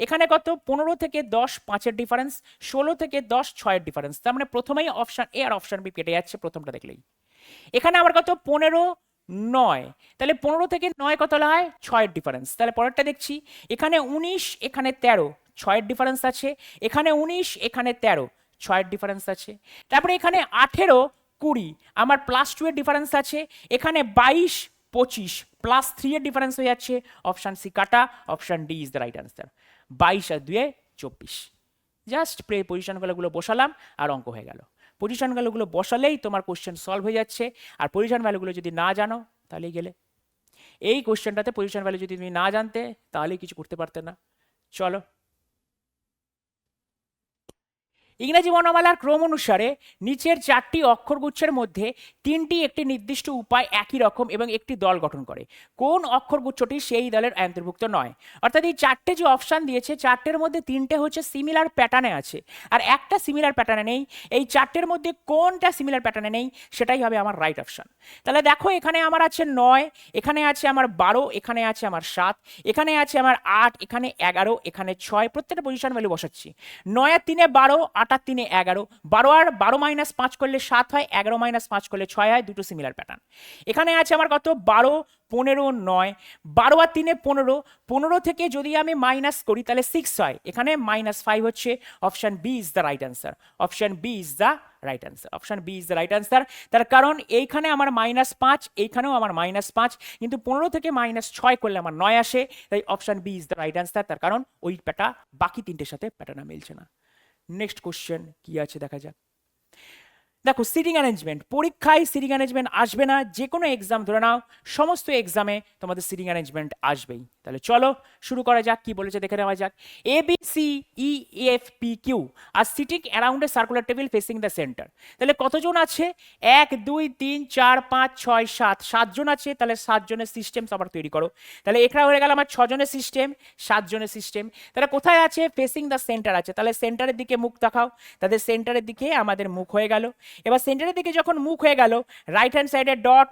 এখানে কত? 15 থেকে 10 5 এর ডিফারেন্স, 16 থেকে 10 6 এর ডিফারেন্স। তার মানে প্রথমেই অপশন এ আর অপশন বি কেটে যাচ্ছে প্রথমটা দেখলেই। এখানে আমার কত? 15 9, তাহলে 15 থেকে 9 কত হয়? 6 এর ডিফারেন্স। তাহলে পরেরটা দেখছি, এখানে 19 এখানে 13 6 এর ডিফারেন্স আছে, এখানে 19 এখানে 13 6 এর ডিফারেন্স আছে। তারপরে এখানে 18 20 আমার +2 এর ডিফারেন্স আছে, এখানে 22 25 +3 এর ডিফারেন্স হয়ে যাচ্ছে। অপশন সি কাটা, option D is the right answer. 22 আর 2 24, জাস্ট পজিশনগুলো বসালাম আর অঙ্ক হয়ে গেল। পজিশন ভ্যালুগুলো বসালেই তোমার কোশ্চেন সলভ হয়ে যাচ্ছে। আর পজিশন ভ্যালুগুলো যদি না জানো তাহলেই গেলে। এই কোশ্চেনটাতে পজিশন ভ্যালু যদি তুমি না জানতে তাহলে কিছু করতে পারতে না। চলো, ইংরেজি বর্ণমালার ক্রম অনুসারে নিচের 4টি অক্ষরগুচ্ছের মধ্যে 3টি একটি নির্দিষ্ট উপায় একই রকম এবং একটি দল গঠন করে। কোন অক্ষরগুচ্ছটি সেই দলের অন্তর্ভুক্ত নয়? অর্থাৎ এই 4টে যে অপশান দিয়েছে 4টের মধ্যে 3টে হচ্ছে সিমিলার প্যাটার্নে আছে আর একটা সিমিলার প্যাটার্নে নেই। এই 4টের মধ্যে কোনটা সিমিলার প্যাটার্নে নেই সেটাই হবে আমার রাইট অপশান। তাহলে দেখো এখানে আমার আছে 9, এখানে আছে আমার 12, এখানে আছে আমার 7, এখানে আছে আমার 8, এখানে 11, এখানে 6। প্রত্যেকটা পজিশন ভ্যালু বসাচ্ছি। 9 আর 3 12, 8 আর 3 11, 12 আর 12 মাইনাস 5 করলে 7 হয়, 11 মাইনাস 5 করলে 6 হয়, দুটো সিমিলার প্যাটার্ন। এখানে আছে আমার কত 12, 15, 9, 12 আর 3 15, 15 থেকে যদি আমি মাইনাস করি তাহলে 6 হয়, এখানে -5 হচ্ছে। Option B is the right answer. Option B is the right answer. Option B is the right answer. তার কারণ এইখানে আমার -5, এইখানেও আমার -5, কিন্তু 15 থেকে -6 করলে আমার 9 আসে, তাই option B is the right answer. তার কারণ ওই প্যাটা বাকি 3টের সাথে প্যাটার্ন মিলছে না। নেক্সট কোশ্চেন কি আছে দেখা যাক। দেখো সিটিং অ্যারেঞ্জমেন্ট, পরীক্ষায় সিটিং অ্যারেঞ্জমেন্ট আসবে না, যে কোনো এক্সাম ধরে নাও সমস্ত এক্সামে তোমাদের সিটিং অ্যারেঞ্জমেন্ট আসবেই। তাহলে চলো শুরু করা যাক, কি বলেছে দেখে নেওয়া যাক। A B C E F P Q R sitting around a circular table facing the centre. তাহলে কতজন আছে? 1 2 3 4 5 6 7, 7জন আছে। তাহলে 7 জনের সিস্টেম আবার তৈরি করো। তাহলে এখানে হয়ে গেল আমার 6 জনের সিস্টেম, 7 জনের সিস্টেম। তাহলে কোথায় আছে? ফেসিং দ্য সেন্টার আছে, তাহলে সেন্টারের দিকে মুখ দেখাও। তাদের সেন্টারের দিকে আমাদের মুখ হয়ে গেল। এবার সেন্টারের দিকে যখন মুখ হয়ে গেল, রাইট হ্যান্ড সাইডে dot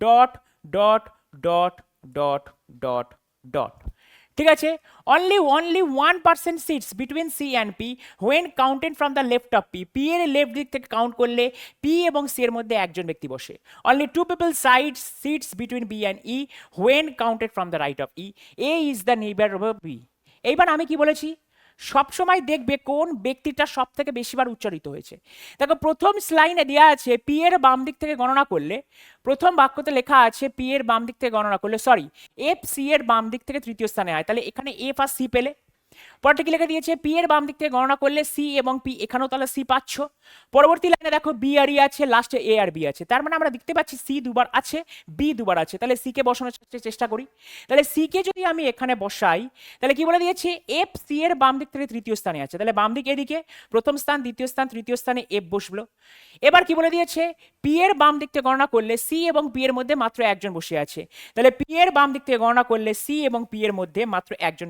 dot dot dot dot dot dot. ঠিক আছে, only 1% sits between C and P when counted from the left of P. P এর লেফট দিক থেকে কাউন্ট করলে পি এবং সি এর মধ্যে একজন ব্যক্তি বসে। Only 2 people sits between B and E when counted from the right of E. A is the neighbour of B. এইবার আমি কি বলেছি? সবসময় দেখবে কোন ব্যক্তিটা সব থেকে বেশিবার উচ্চারিত হয়েছে। দেখো প্রথম লাইনে দেওয়া আছে পি এর বাম দিক থেকে গণনা করলে, প্রথম বাক্যতে লেখা আছে পি এর বাম দিক থেকে গণনা করলে, সরি, এফ সি এর বাম দিক থেকে তৃতীয় স্থানে হয়। তাহলে এখানে এফ আর সি পেলে। পরটা কি লেখা দিয়েছে? পি এর বাম দিক থেকে গণনা করলে সি এবং পি, এখানেও তাহলে সি পাচ্ছ। পরবর্তী লাইনে দেখো বি আর ই আছে, লাস্টে এ আর বি আছে। তার মানে আমরা দেখতে পাচ্ছি সি দুবার আছে, বি দুবার আছে। তাহলে সি কে বসানোর চেষ্টা করি। তাহলে সি কে যদি আমি এখানে বসাই তাহলে কি বলে দিয়েছে? এফ সি এর বাম দিক থেকে তৃতীয় স্থানে আছে। তাহলে বাম দিক এদিকে, প্রথম স্থান, দ্বিতীয় স্থান, তৃতীয় স্থানে এফ বসলো। এবার কি বলে দিয়েছে? পি এর বাম দিক থেকে গণনা করলে সি এবং পি এর মধ্যে মাত্র একজন বসে আছে। তাহলে পি এর বাম দিক থেকে গণনা করলে সি এবং পি এর মধ্যে মাত্র একজন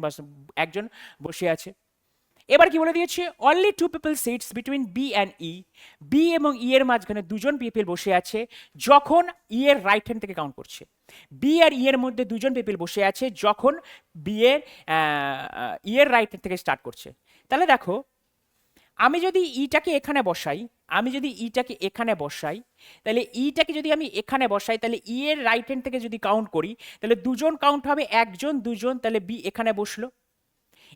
বসে আছে। এবার কি বলে দিয়েছে? Only 2 people sits between B and E. B এবং ই এর মাঝখানে দুজন পিপল বসে আছে যখন ই এর রাইট হ্যান্ড থেকে কাউন্ট করছে। বি আর ই এর মধ্যে দুজন পিপল বসে আছে যখন বি এর ই এর রাইট হ্যান্ড থেকে স্টার্ট করছে। তাহলে দেখো আমি যদি ইটাকে এখানে বসাই, তাহলে ইটাকে যদি আমি এখানে বসাই তাহলে ই এর রাইট হ্যান্ড থেকে যদি কাউন্ট করি তাহলে দুজন কাউন্ট হবে, একজন দুজন, তাহলে বি এখানে বসলো।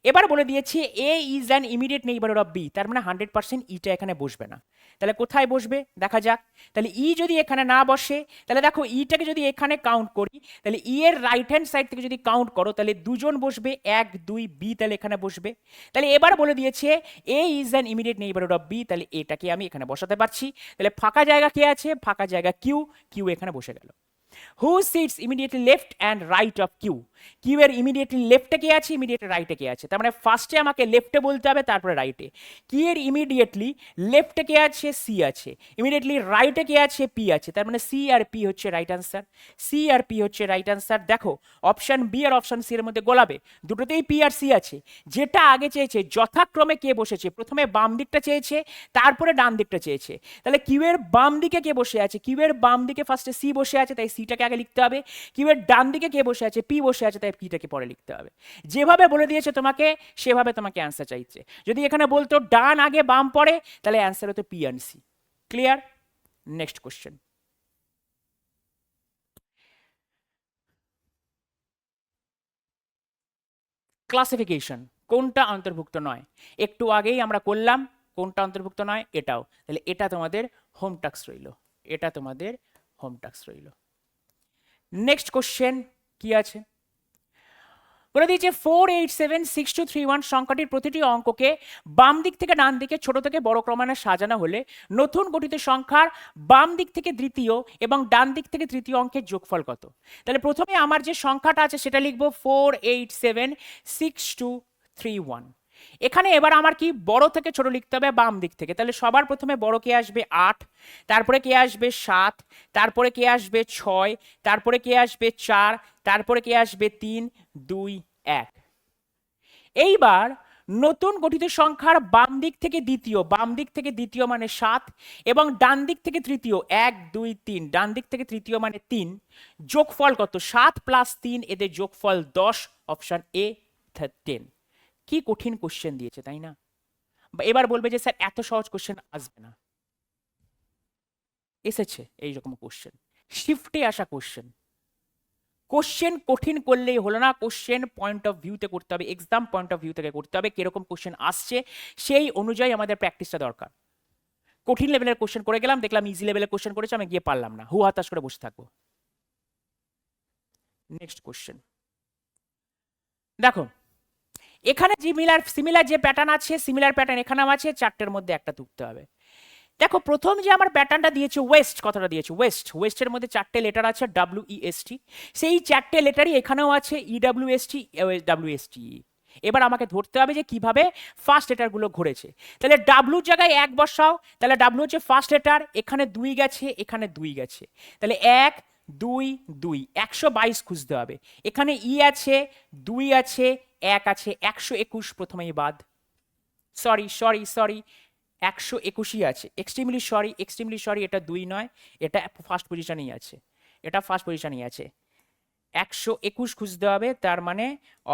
এবার বলে দিয়েছে A is an immediate neighbourhood of B, তার মানে 100% ইটা এখানে বসবে না। তাহলে কোথায় বসবে দেখা যাক। তাহলে ই যদি এখানে না বসে তাহলে দেখো ইটাকে যদি এখানে কাউন্ট করি তাহলে ই এর রাইট হ্যান্ড সাইড থেকে যদি কাউন্ট করো তাহলে দুজন বসবে, 1 2, বি তাহলে এখানে বসবে। তাহলে এবার বলে দিয়েছে A is an immediate neighbourhood of B, তাহলে এটাকে আমি এখানে বসাতে পারছি। তাহলে ফাঁকা জায়গা কে আছে? ফাঁকা জায়গা কিউ, কিউ এখানে বসে গেল। Who sits immediately left and right of Q. Q এর ইমিডিয়েটলি লেফটে কে আছে, ইমিডিয়েটলি রাইটে কে আছে? তার মানে ফার্স্টে আমাকে লেফটে বলতে হবে তারপরে রাইটে। কি এর ইমিডিয়েটলি লেফটে কে আছে? সি আছে। ইমিডিয়েটলি রাইটে কে আছে? পি আছে। তার মানে সি আর পি হচ্ছে রাইট আনসার। সি আর পি হচ্ছে রাইট আনসার। দেখো অপশন বি আর অপশন সি এর মধ্যে গোলাবে, দুটোতেই পি আর সি আছে। যেটা আগে চেয়েছে যথাক্রমে কে বসেছে, প্রথমে বাম দিকটা চেয়েছে তারপরে ডান দিকটা চেয়েছে। তাহলে কিউ এর বাম দিকে কে বসে আছে? কিউ এর বাম দিকে ফার্স্টে সি বসে আছে, তাই সিটাকে আগে লিখতে হবে। কিউ এর ডান দিকে কে বসে আছে? পি বসে আছে, তাই পিটাকে পরে লিখতে হবে। যেভাবে বলে দিয়েছে তোমাকে সেভাবে তোমাকে অ্যান্সার চাইছে। যদি এখানে বলতো ডান আগে বাম পরে তাহলে অ্যান্সার হতো P and C. Clear? Next question. Classification কোনটা অন্তর্ভুক্ত নয়? একটু আগেই আমরা করলাম কোনটা অন্তর্ভুক্ত নয়, এটাও। তাহলে এটা তোমাদের হোম টাস্ক রইল, এটা তোমাদের হোম টাস্ক রইল। নেক্সট কোশ্চেন কি আছে? বলে দিয়েছে 487631 সংখ্যাটির প্রতিটি অঙ্ককে বাম দিক থেকে ডান দিকে ছোট থেকে বড় ক্রমান্বয়ে সাজানো হলে নতুন গঠিত সংখ্যার বাম দিক থেকে দ্বিতীয় এবং ডান দিক থেকে তৃতীয় অঙ্কের যোগফল কত। তাহলে প্রথমে আমার যে সংখ্যাটা আছে সেটা লিখবো 487631। এখানে এবার আমার কি বড় থেকে ছোট লিখতে হবে বাম দিক থেকে। তাহলে সবার প্রথমে বড় কে আসবে 8, তারপরে কে আসবে 7, তারপরে কে আসবে 6, তারপরে কে আসবে 4, তারপরে কে আসবে 3, 2, 1। এইবার নতুন গঠিত সংখ্যার বাম দিক থেকে দ্বিতীয় মানে 7 এবং ডান দিক থেকে তৃতীয় 1 2 3, ডান দিক থেকে তৃতীয় মানে 3, যোগফল কত 7 + 3, এদের যোগফল 10, অপশন এ 10। কি কঠিন কোশ্চেন দিয়েছে তাই না? এবার বলবে যে স্যার এত সহজ কোশ্চেন আসবে না। এসেছে এইরকম কোশ্চেন, শিফটে আসা কোশ্চেন। কোশ্চেন কঠিন করলেই হলো না, কোশ্চেন পয়েন্ট অফ ভিউতে করতে হবে, এক্সাম পয়েন্ট অফ ভিউ থেকে করতে হবে। কিরকম কোশ্চেন আসছে সেই অনুযায়ী আমাদের প্র্যাকটিসটা দরকার। কঠিন লেভেলের কোশ্চেন করে গেলাম, দেখলাম ইজি লেভেলের কোশ্চেন করেছে, আমি গিয়ে পারলাম না, হু হতাশ করে বসে থাকবো। নেক্সট কোশ্চেন দেখো, এখানে সিমিলার যে প্যাটার্ন আছে, সিমিলার প্যাটার্ন এখানেও আছে, চারটের মধ্যে একটা তুলতে হবে। দেখো প্রথম যে আমার প্যাটার্নটা দিয়েছে ওয়েস্ট, কথাটা দিয়েছে ওয়েস্টের মধ্যে চারটে লেটার আছে WEST, সেই চারটে লেটারই এখানেও আছে EWST WST। এবার আমাকে ধরতে হবে যে কিভাবে ফার্স্ট লেটারগুলো ঘুরেছে। তাহলে ডাব্লু জায়গায় 1 বসাও, তাহলে ডাব্লু হচ্ছে ফার্স্ট লেটার, এখানে 2 গেছে, এখানে 2 গেছে, তাহলে 1 2 2, 122 খুঁজতে হবে। এখানে ই আছে, 2 আছে, 1 আছে, 121 প্রথমেই বাদ। সরি 121ই আছে, এক্সট্রিমলি সরি, এটা 2 নয়, এটা ফার্স্ট পজিশনেই আছে, এটা ফার্স্ট পজিশনেই আছে। 121 খুঁজতে হবে, তার মানে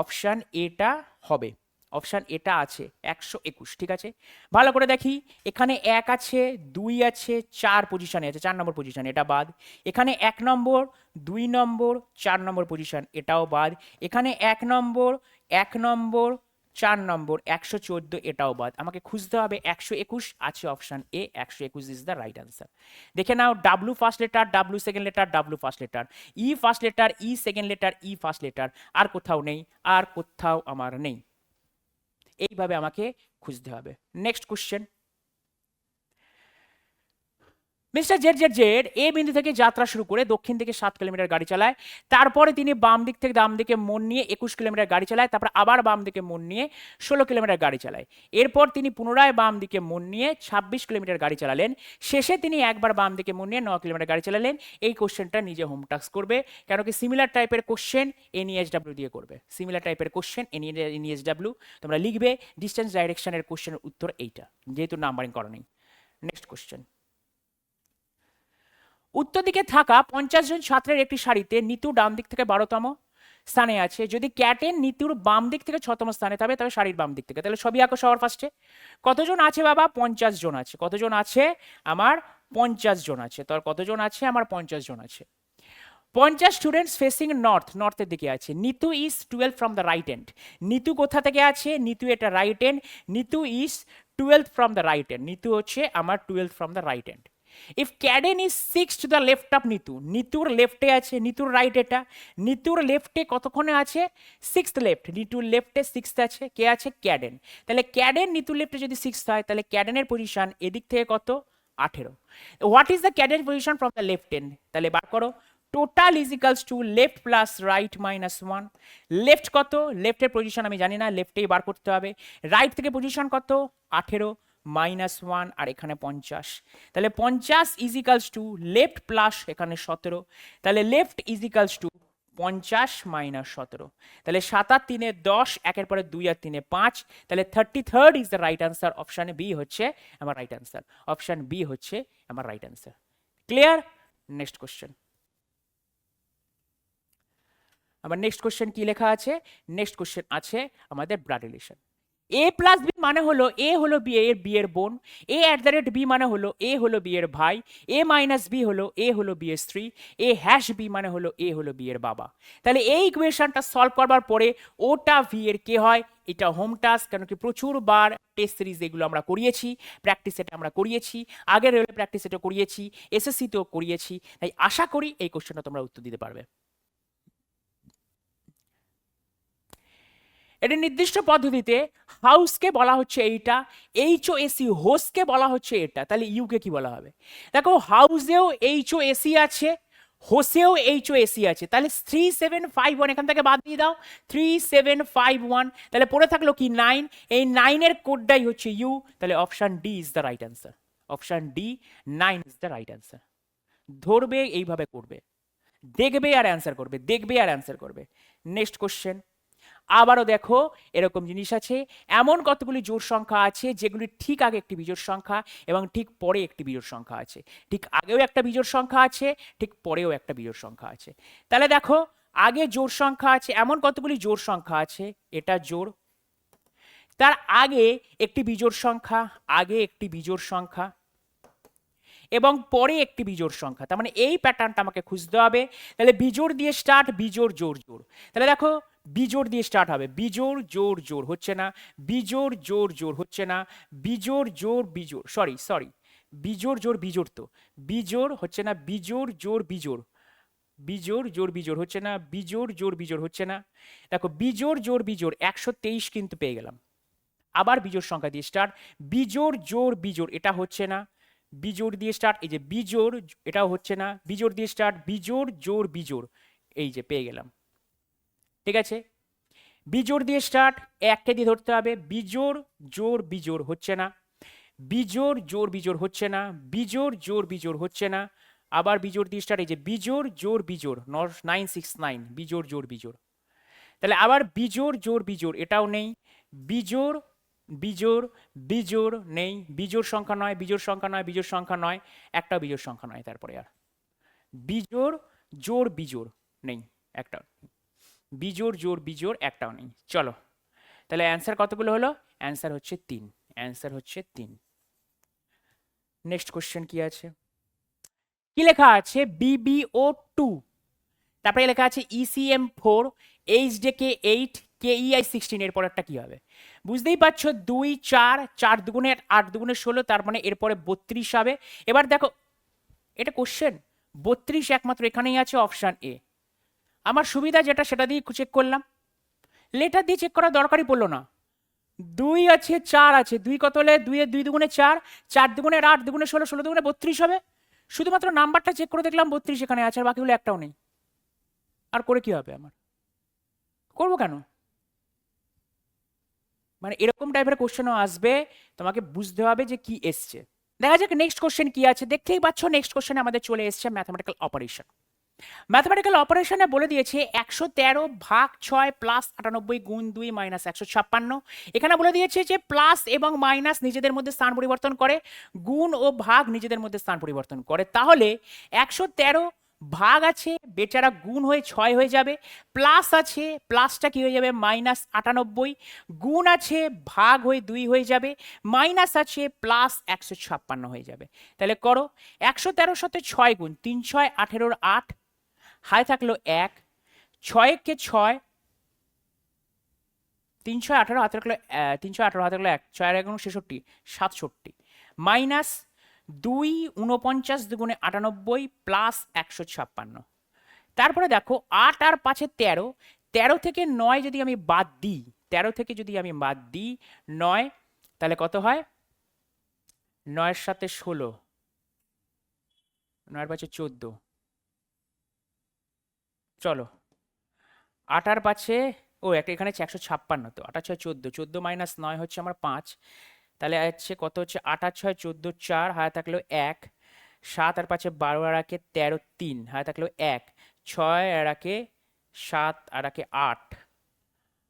অপশান এটা হবে, অপশান এটা আছে 121। ঠিক আছে, ভালো করে দেখি, এখানে 1 আছে, 2 আছে, 4 পজিশনে আছে, 4 নম্বর পজিশন, এটা বাদ। এখানে 1 নম্বর, 2 নম্বর, 4 নম্বর পজিশন, এটাও বাদ। এখানে 1 নম্বর, 1 নম্বর, 4 নম্বর, 114, এটাও বাদ। আমাকে খুঁজতে হবে 121, আছে option A, 121 is the right answer. দেখে নাও, W first letter, W second letter, W first letter, E first letter, E second letter, E first letter, আর কোথাও নেই, আর কোথাও আমার নেই। এইভাবে আমাকে খুঁজতে হবে। নেক্সট কোশ্চেন, মিস্টার জেড এ বিন্দু থেকে যাত্রা শুরু করে দক্ষিণ দিকে 7 কিলোমিটার গাড়ি চালায়, তারপরে তিনি বাম দিক থেকে ডান দিকে মোড় নিয়ে 21 কিলোমিটার গাড়ি চালায়, তারপর আবার বাম দিকে মোড় নিয়ে 16 কিলোমিটার গাড়ি চালায়। এরপর তিনি পুনরায় বাম দিকে মোড় নিয়ে 26 কিলোমিটার গাড়ি চালালেন, শেষে তিনি একবার বাম দিকে মোড় নিয়ে 9 কিলোমিটার গাড়ি চালালেন। এই কোশ্চেনটা নিজে হোম টাস্ক করবে, কেন কি সিমিলার টাইপের কোশ্চেন NESW দিয়ে করবে, সিমিলার টাইপের কোশ্চেন NESW তোমরা লিখবে। ডিস্টেন্স ডাইরেকশনের কোশ্চেনের উত্তর এইটা, যেহেতু নাম্বারিং করা নেই। নেক্সট কোশ্চেন, উত্তর দিকে থাকা 50 জন ছাত্রের একটি সারিতে নিতু ডান দিক থেকে 12তম স্থানে আছে, যদি ক্যাটেন নিতুর বাম দিক থেকে 6তম স্থানে থাকবে, তবে শাড়ির বাম দিক থেকে। তাহলে ছবি আঁকো সবার ফার্স্টে। কতজন আছে বাবা? 50 জন আছে। কতজন আছে? আমার 50 জন আছে। তোর কতজন আছে? আমার 50 জন আছে। 50 স্টুডেন্টস ফেসিং নর্থের দিকে আছে। Nitu is 12 from the right end. Nitu কোথা থেকে আছে? নিতু এটা right end, Nitu is 12 from the right end, Nitu হচ্ছে আমার 12 from the right end. If Kaden is 6 to the left of Nitu, নিতুর লেফটে আছে, নিতুর রাইট এটা, নিতুর লেফটে কতক্ষণে আছে? 6th লেফট, নিতুর লেফটে 6th আছে, কে আছে? ক্যাডেন। তাহলে ক্যাডেন নিতুর লেফটে যদি 6th হয়, তাহলে ক্যাডেনের পজিশন এদিক থেকে কত? 18। What is the Kaden position from the left end? তাহলে বার করো, total is equals to left plus right minus 1। Left কত? লেফটের পজিশন আমি জানি না, লেফটেই বার করতে হবে। রাইট থেকে পজিশন কত? 18 মাইনাস 1, আর এখানে 50। তাহলে 50 is equals to left plus এখানে 17, তাহলে left is equals two 50 minus 17। তাহলে 7 আর 3 10, একের পরে 2 আর 3 5, তাহলে 33rd is the right answer. Option B হচ্ছে আমার রাইট আনসার, অপশন বি হচ্ছে আমার right answer. Clear? Next question, আমার নেক্সট কোশ্চেন কি লেখা আছে? নেক্সট কোশ্চেন আছে আমাদের blood relation. A plus B মানে হলো এ হলো বি এর বোন, A at the rate B মানে হলো এ হলো বি এর ভাই, এ মাইনাস বি হলো এ হলো বি এর স্ত্রী, এ হ্যাশ বি মানে হলো এ হলো বি এর বাবা। তাহলে এই ইকুয়েশনটা সলভ করবার পরে ওটা ভি এর কে হয়? এটা হোম টাস্ক, কেন কি প্রচুর বার টেস্ট সিরিজ এগুলো আমরা করিয়েছি, প্র্যাকটিস সেটে আমরা করিয়েছি, আগের রেলে প্র্যাকটিস সেটে করিয়েছি, এসএসসিতেও করিয়েছি, তাই আশা করি এই কোশ্চেনটা তোমরা উত্তর দিতে পারবে। এটি নির্দিষ্ট পদ্ধতিতে হাউসকে বলা হচ্ছে এইটা, HOAC হোসকে বলা হচ্ছে এটা, তাহলে ইউকে কি বলা হবে? দেখো হাউসেও HOAC আছে, হোসেও HOAC আছে, তাহলে 3751 এখান থেকে বাদ দিয়ে দাও, 3751, তাহলে পড়ে থাকলো কি 9, এই 9 এর কোডটাই হচ্ছে ইউ, তাহলে option D is the right answer. Option D 9 is the right answer. ধরবে এইভাবে করবে, দেখবে আর অ্যান্সার করবে, দেখবে আর অ্যান্সার করবে। নেক্সট কোশ্চেন, আবারও দেখো এরকম জিনিস আছে, এমন কতগুলি জোড় সংখ্যা আছে যেগুলি ঠিক আগে একটি বিজোড় সংখ্যা এবং ঠিক পরে একটি বিজোড় সংখ্যা আছে, ঠিক আগেও একটা বিজোড় সংখ্যা আছে, ঠিক পরেও একটা বিজোড় সংখ্যা আছে। তাহলে দেখো আগে জোড় সংখ্যা আছে, এমন কতগুলি জোড় সংখ্যা আছে, এটা জোড়, তার আগে একটি বিজোড় সংখ্যা, আগে একটি বিজোড় সংখ্যা এবং পরে একটি বিজোড় সংখ্যা, তার মানে এই প্যাটার্নটা আমাকে খুঁজতে হবে। তাহলে বিজোড় দিয়ে স্টার্ট, বিজোড় জোড় জোড়, তাহলে দেখো বিজোড় দিয়ে স্টার্ট হবে, বিজোড় জোড় জোড় হচ্ছে না, বিজোড় জোড় জোড় হচ্ছে না, বিজোড় জোড় বিজোড়, সরি বিজোড় জোড় বিজোড়, তো বিজোড় হচ্ছে না, বিজোড় জোড় বিজোড়, বিজোড় জোড় বিজোড় হচ্ছে না, বিজোড় জোড় বিজোড় হচ্ছে না। দেখো বিজোড় জোড় বিজোড় 123 কিন্তু পেয়ে গেলাম। আবার বিজোড় সংখ্যা দিয়ে স্টার্ট, বিজোড় জোড় বিজোড়, এটা হচ্ছে না, বিজোড় দিয়ে স্টার্ট, এই যে বিজোড়, এটাও হচ্ছে না, বিজোড় দিয়ে স্টার্ট, বিজোড় জোড় বিজোড়, এই যে পেয়ে গেলাম। ঠিক আছে, বিজোড় দিয়ে স্টার্ট, একটা দিয়ে ধরতে হবে, বিজোড় জোড় বিজোড় হচ্ছে না, বিজোড় জোড় বিজোড় হচ্ছে না, বিজোড় জোড় বিজোড় হচ্ছে না, আবার বিজোড় দিয়ে স্টার্ট, এই যে বিজোড় জোড় বিজোড় 969, বিজোড় জোড় বিজোড়, তাহলে আবার বিজোড় জোড় বিজোড়, এটাও নেই, বিজোড় বিজোড় বিজোড় নেই, বিজোড় সংখ্যা নয়, বিজোড় সংখ্যা নয়, বিজোড় সংখ্যা নয়, একটাও বিজোড় সংখ্যা নয়, তারপরে আর বিজোড় জোড় বিজোড় নেই, একটাও, বিজোড় জোড় বিজোড় একটাও নেই। চলো তাহলে অ্যান্সার কতগুলো হলো? অ্যান্সার হচ্ছে 3, অ্যান্সার হচ্ছে 3। নেক্সট কোশ্চেন কি আছে, কি লেখা আছে? BBO2, তারপরে লেখা আছে ECM4, HJK 8, KEI 16, এরপর একটা কি হবে? বুঝতেই পারছো, 2 4, 4 দুগুণে 8 দুগুণে 16, তার মানে এরপরে 32 হবে। এবার দেখো এটা কোশ্চেন, 32 একমাত্র এখানেই আছে, অপশন এ। আমার সুবিধা যেটা সেটা দিয়ে চেক করলাম, লেটার দিয়ে চেক করার দরকারই পড়লো না। 2 আছে, 4 আছে, 2 কত হলে 2 এর 2 দুগুণে 4, 4 দুগুণে 8 দুগুণে 16, 16 দুগুণে 32 হবে। শুধুমাত্র নাম্বারটা চেক করে দেখলাম 32 এখানে আছে, আর বাকিগুলো একটাও নেই। আর করে কি হবে আমার? করবো কেন? মানে এরকম টাইপের কোশ্চেনও আসবে, তোমাকে বুঝতে হবে যে কি এসছে। দেখা যাক নেক্সট কোশ্চেন কি আছে। দেখতেই পাচ্ছ নেক্সট কোশ্চেনে আমাদের চলে এসছে ম্যাথমেটিক্যাল অপারেশন। ম্যাথমেটিক্যাল অপারেশনে বলে দিয়েছে 113 ভাগ 6 প্লাস 98 গুণ 2 মাইনাস 156। এখানে বলে দিয়েছে যে প্লাস এবং মাইনাস নিজেদের মধ্যে স্থান পরিবর্তন করে, গুণ ও ভাগ নিজেদের মধ্যে স্থান পরিবর্তন করে। তাহলে 113 ভাগ আছে, বেচারা গুণ হয়ে 6 হয়ে যাবে, প্লাস আছে, প্লাসটা কি হয়ে যাবে মাইনাস 98, গুণ আছে ভাগ হয়ে 2 হয়ে যাবে, মাইনাস আছে প্লাস 156 হয়ে যাবে। তাহলে করো, 113 সাথে 6 গুণ, 3 6 18, 8 হাতে থাকলো 1, 6 কে 6, 3 6 18 হাতে থাকলো 318 হাতে থাকলো 1, 6 1 66, 67, মাইনাস 2 49 দুগুণে 98 প্লাস 156। তারপরে দেখো 8 আর 5 13, 13 থেকে 9 যদি আমি বাদ দিই, 13 থেকে যদি আমি বাদ দিই 9, তাহলে কত হয়? 9 এর সাথে 16, 9 এর 5 14, চলো 8 আর 5, ও একটা এখানে 156, তো 8 আর 6 14, 14 মাইনাস 9 হচ্ছে আমার 5, তাহলে হচ্ছে কত হচ্ছে 8 আর 6 14, 4 হাতে থাকলো 1, 7 আর 5 12 আর 1 13, 3 হাতে থাকলো 1, 6 আর 1 7 আর 1 8,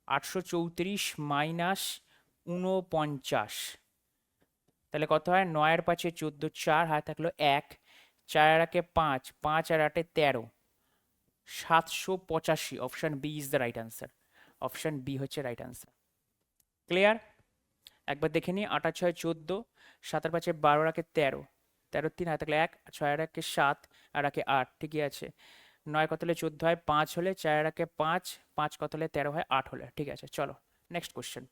834 মাইনাস 49, তাহলে কত হয়? 9 আর 5 14, 4 হাতে থাকলো 1, 4 আর 1 5, 5 আর 8 13, 785। Option B is the right answer, option B হচ্ছে রাইট অ্যান্সার। ক্লিয়ার? একবার দেখে নিই, 8 আর 6 14, 7 আর 5 12 আর 1 13, 13 3 হাতে থাকলে 1, 6 আর 1 7 আর 1 8, ঠিকই আছে। 9 কত হলে 14 হয়? 5 হলে, 4 আর 1 5, 5 কত হলে 13 হয়? 8 হলে, ঠিক আছে। চলো নেক্সট কোশ্চেন।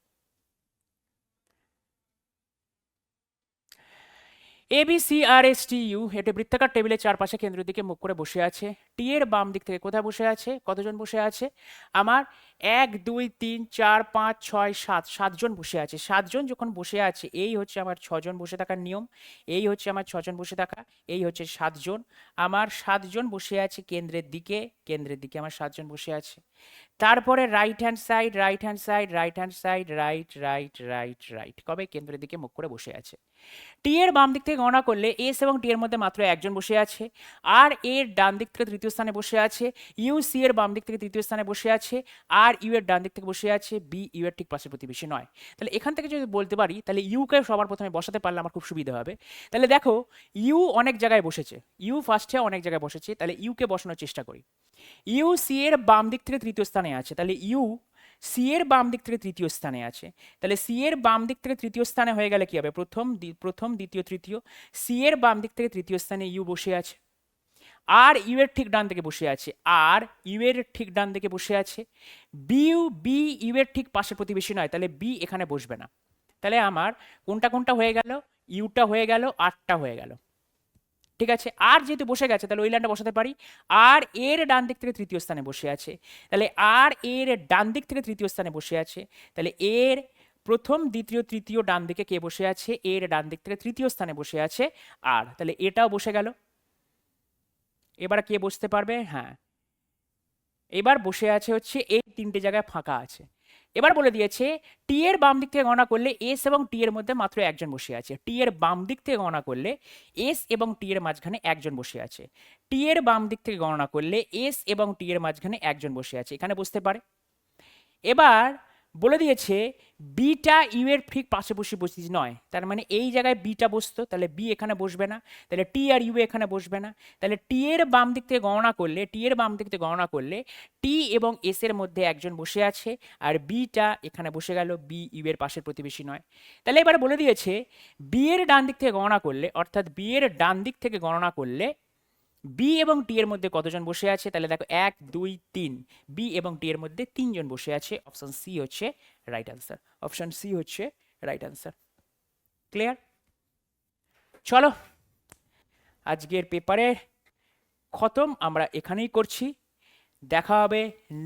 ABCRSTU এটি বৃত্তাকার টেবিলের চারপাশে কেন্দ্রের দিকে মুখ করে বসে আছে। টি এর বাম দিক থেকে কোথায় বসে আছে? কতজন বসে আছে? আমার 1 2 3 4 5 6 7 সাতজন বসে আছে। সাতজন যখন বসে আছে, এই হচ্ছে আমার ছজন বসে থাকার নিয়ম, এই হচ্ছে আমার ছজন বসে থাকা, এই হচ্ছে সাতজন। আমার সাতজন বসে আছে কেন্দ্রের দিকে, কেন্দ্রের দিকে আমার সাতজন বসে আছে। তারপরে right hand side, right hand side, right hand side, right right right right, কবে কেন্দ্রের দিকে মুখ করে বসে আছে। টি এর বাম দিক থেকে গণনা করলে এস এবং টি এর মধ্যে মাত্র একজন বসে আছে, আর এর ডান দিক থেকে তৃতীয় স্থানে বসে আছে, ইউ সি এর বাম দিক থেকে তৃতীয় স্থানে বসে আছে, আর ইউ এর ডান দিক থেকে বসে আছে, বি ইউ এর ঠিক পাশে প্রতিবেশী নয়। তাহলে এখান থেকে যদি বলতে পারি, তাহলে ইউকে সবার প্রথমে বসাতে পারলে আমার খুব সুবিধা হবে। তাহলে দেখো, ইউ অনেক জায়গায় বসেছে, ইউ ফার্স্টে অনেক জায়গায় বসেছে, তাহলে ইউকে বসানোর চেষ্টা করি। ইউ সি এর বাম দিক থেকে তৃতীয় স্থানে আছে, তাহলে ইউ সি এর বাম দিক থেকে তৃতীয় স্থানে আছে। তাহলে সি এর বাম দিক থেকে তৃতীয় স্থানে হয়ে গেলে কি হবে, প্রথম দ্বিতীয় তৃতীয়, সি এর বাম দিক থেকে তৃতীয় স্থানে ইউ বসে আছে, আর ইউ এর ঠিক ডান দিকে বসে আছে, আর ইউ এর ঠিক ডান দিকে বসে আছে। বি ইউ এর ঠিক পাশে প্রতিবেশী নয়, তাহলে বি এখানে বসবে না। তাহলে আমার কোনটা কোনটা হয়ে গেল, ইউটা হয়ে গেল, আরটা হয়ে গেল। ঠিক আছে, আর যেহেতু বসে গেছে তাহলে ওই লাইনটা বসাতে পারি। আর এর ডান দিক থেকে তৃতীয় স্থানে বসে আছে, তাহলে আর এর ডান দিক থেকে তৃতীয় স্থানে বসে আছে, তাহলে এর প্রথম দ্বিতীয় তৃতীয় ডান দিকে কে বসে আছে, এর ডান দিক থেকে তৃতীয় স্থানে বসে আছে আর, তাহলে এটাও বসে গেল। এবার কে বসতে পারবে, হ্যাঁ এবার বসে আছে হচ্ছে এই তিনটে জায়গায় ফাঁকা আছে। এবার বলে দিয়েছে টি এর বাম দিক থেকে গণনা করলে এস এবং টি এর মধ্যে মাত্র একজন বসে আছে। টি এর বাম দিক থেকে গণনা করলে এস এবং টি এর মাঝখানে একজন বসে আছে। টি এর বাম দিক থেকে গণনা করলে এস এবং টি এর মাঝখানে একজন বসে আছে, এখানে বসতে পারে। এবার বলে দিয়েছে বিটা ইউ এর ঠিক পাশাপাশি বসতে নয়, তার মানে এই জায়গায় বিটা বসতো, তাহলে বি এখানে বসবে না, তাহলে টি আর ইউ এখানে বসবে না। তাহলে টি এর বাম দিক থেকে গণনা করলে, টি এর বাম দিক থেকে গণনা করলে টি এবং এস এর মধ্যে একজন বসে আছে, আর বিটা এখানে বসে গেল, বি ইউ এর পাশের প্রতিবেশী নয়। তাহলে এবারে বলে দিয়েছে বি এর ডান দিক থেকে গণনা করলে, অর্থাৎ বি এর ডান দিক থেকে গণনা করলে বি এবং টি এর মধ্যে কতজন বসে আছে, তাহলে দেখো 1 2 3, বি এবং টি এর মধ্যে তিনজন বসে আছে। অপশন সি হচ্ছে রাইট অ্যান্সার, অপশন সি হচ্ছে রাইট অ্যান্সার। ক্লিয়ার? চলো আজকের পেপারে খতম, আমরা এখানেই করছি, দেখা হবে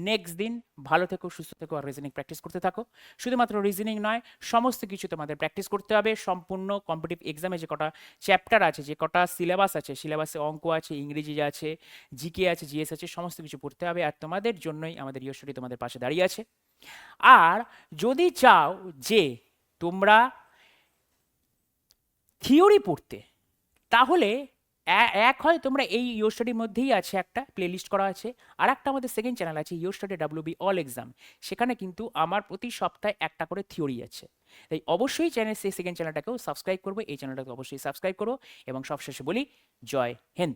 নেক্সট দিন। ভালো থেকো, সুস্থ থেকো, আর রিজনিং প্র্যাকটিস করতে থাকো। শুধুমাত্র রিজনিং নয়, সমস্ত কিছু তোমাদের প্র্যাকটিস করতে হবে। সম্পূর্ণ কম্পিটিটিভ এক্সামে যে কটা চ্যাপ্টার আছে, যে কটা সিলেবাস আছে, সিলেবাসে অঙ্ক আছে, ইংরেজি আছে, জিকে আছে, জিএস আছে, সমস্ত কিছু পড়তে হবে। আর তোমাদের জন্যই আমাদের ইয়োস্টুডি তোমাদের পাশে দাঁড়িয়ে আছে। আর যদি চাও যে তোমরা থিওরি পড়তে, তাহলে এক হয় তোমরা এই ইয়োর স্টাডির মধ্যেই আছে একটা প্লেলিস্ট করা আছে, আর একটা আমাদের সেকেন্ড চ্যানেল আছে your study WB all exam, সেখানে কিন্তু আমার প্রতি সপ্তাহে একটা করে থিওরি আছে। তাই অবশ্যই সেই সেকেন্ড চ্যানেলটাকেও সাবস্ক্রাইব করবো, এই চ্যানেলটাকে অবশ্যই সাবস্ক্রাইব করো। এবং সবশেষে বলি জয় হিন্দ।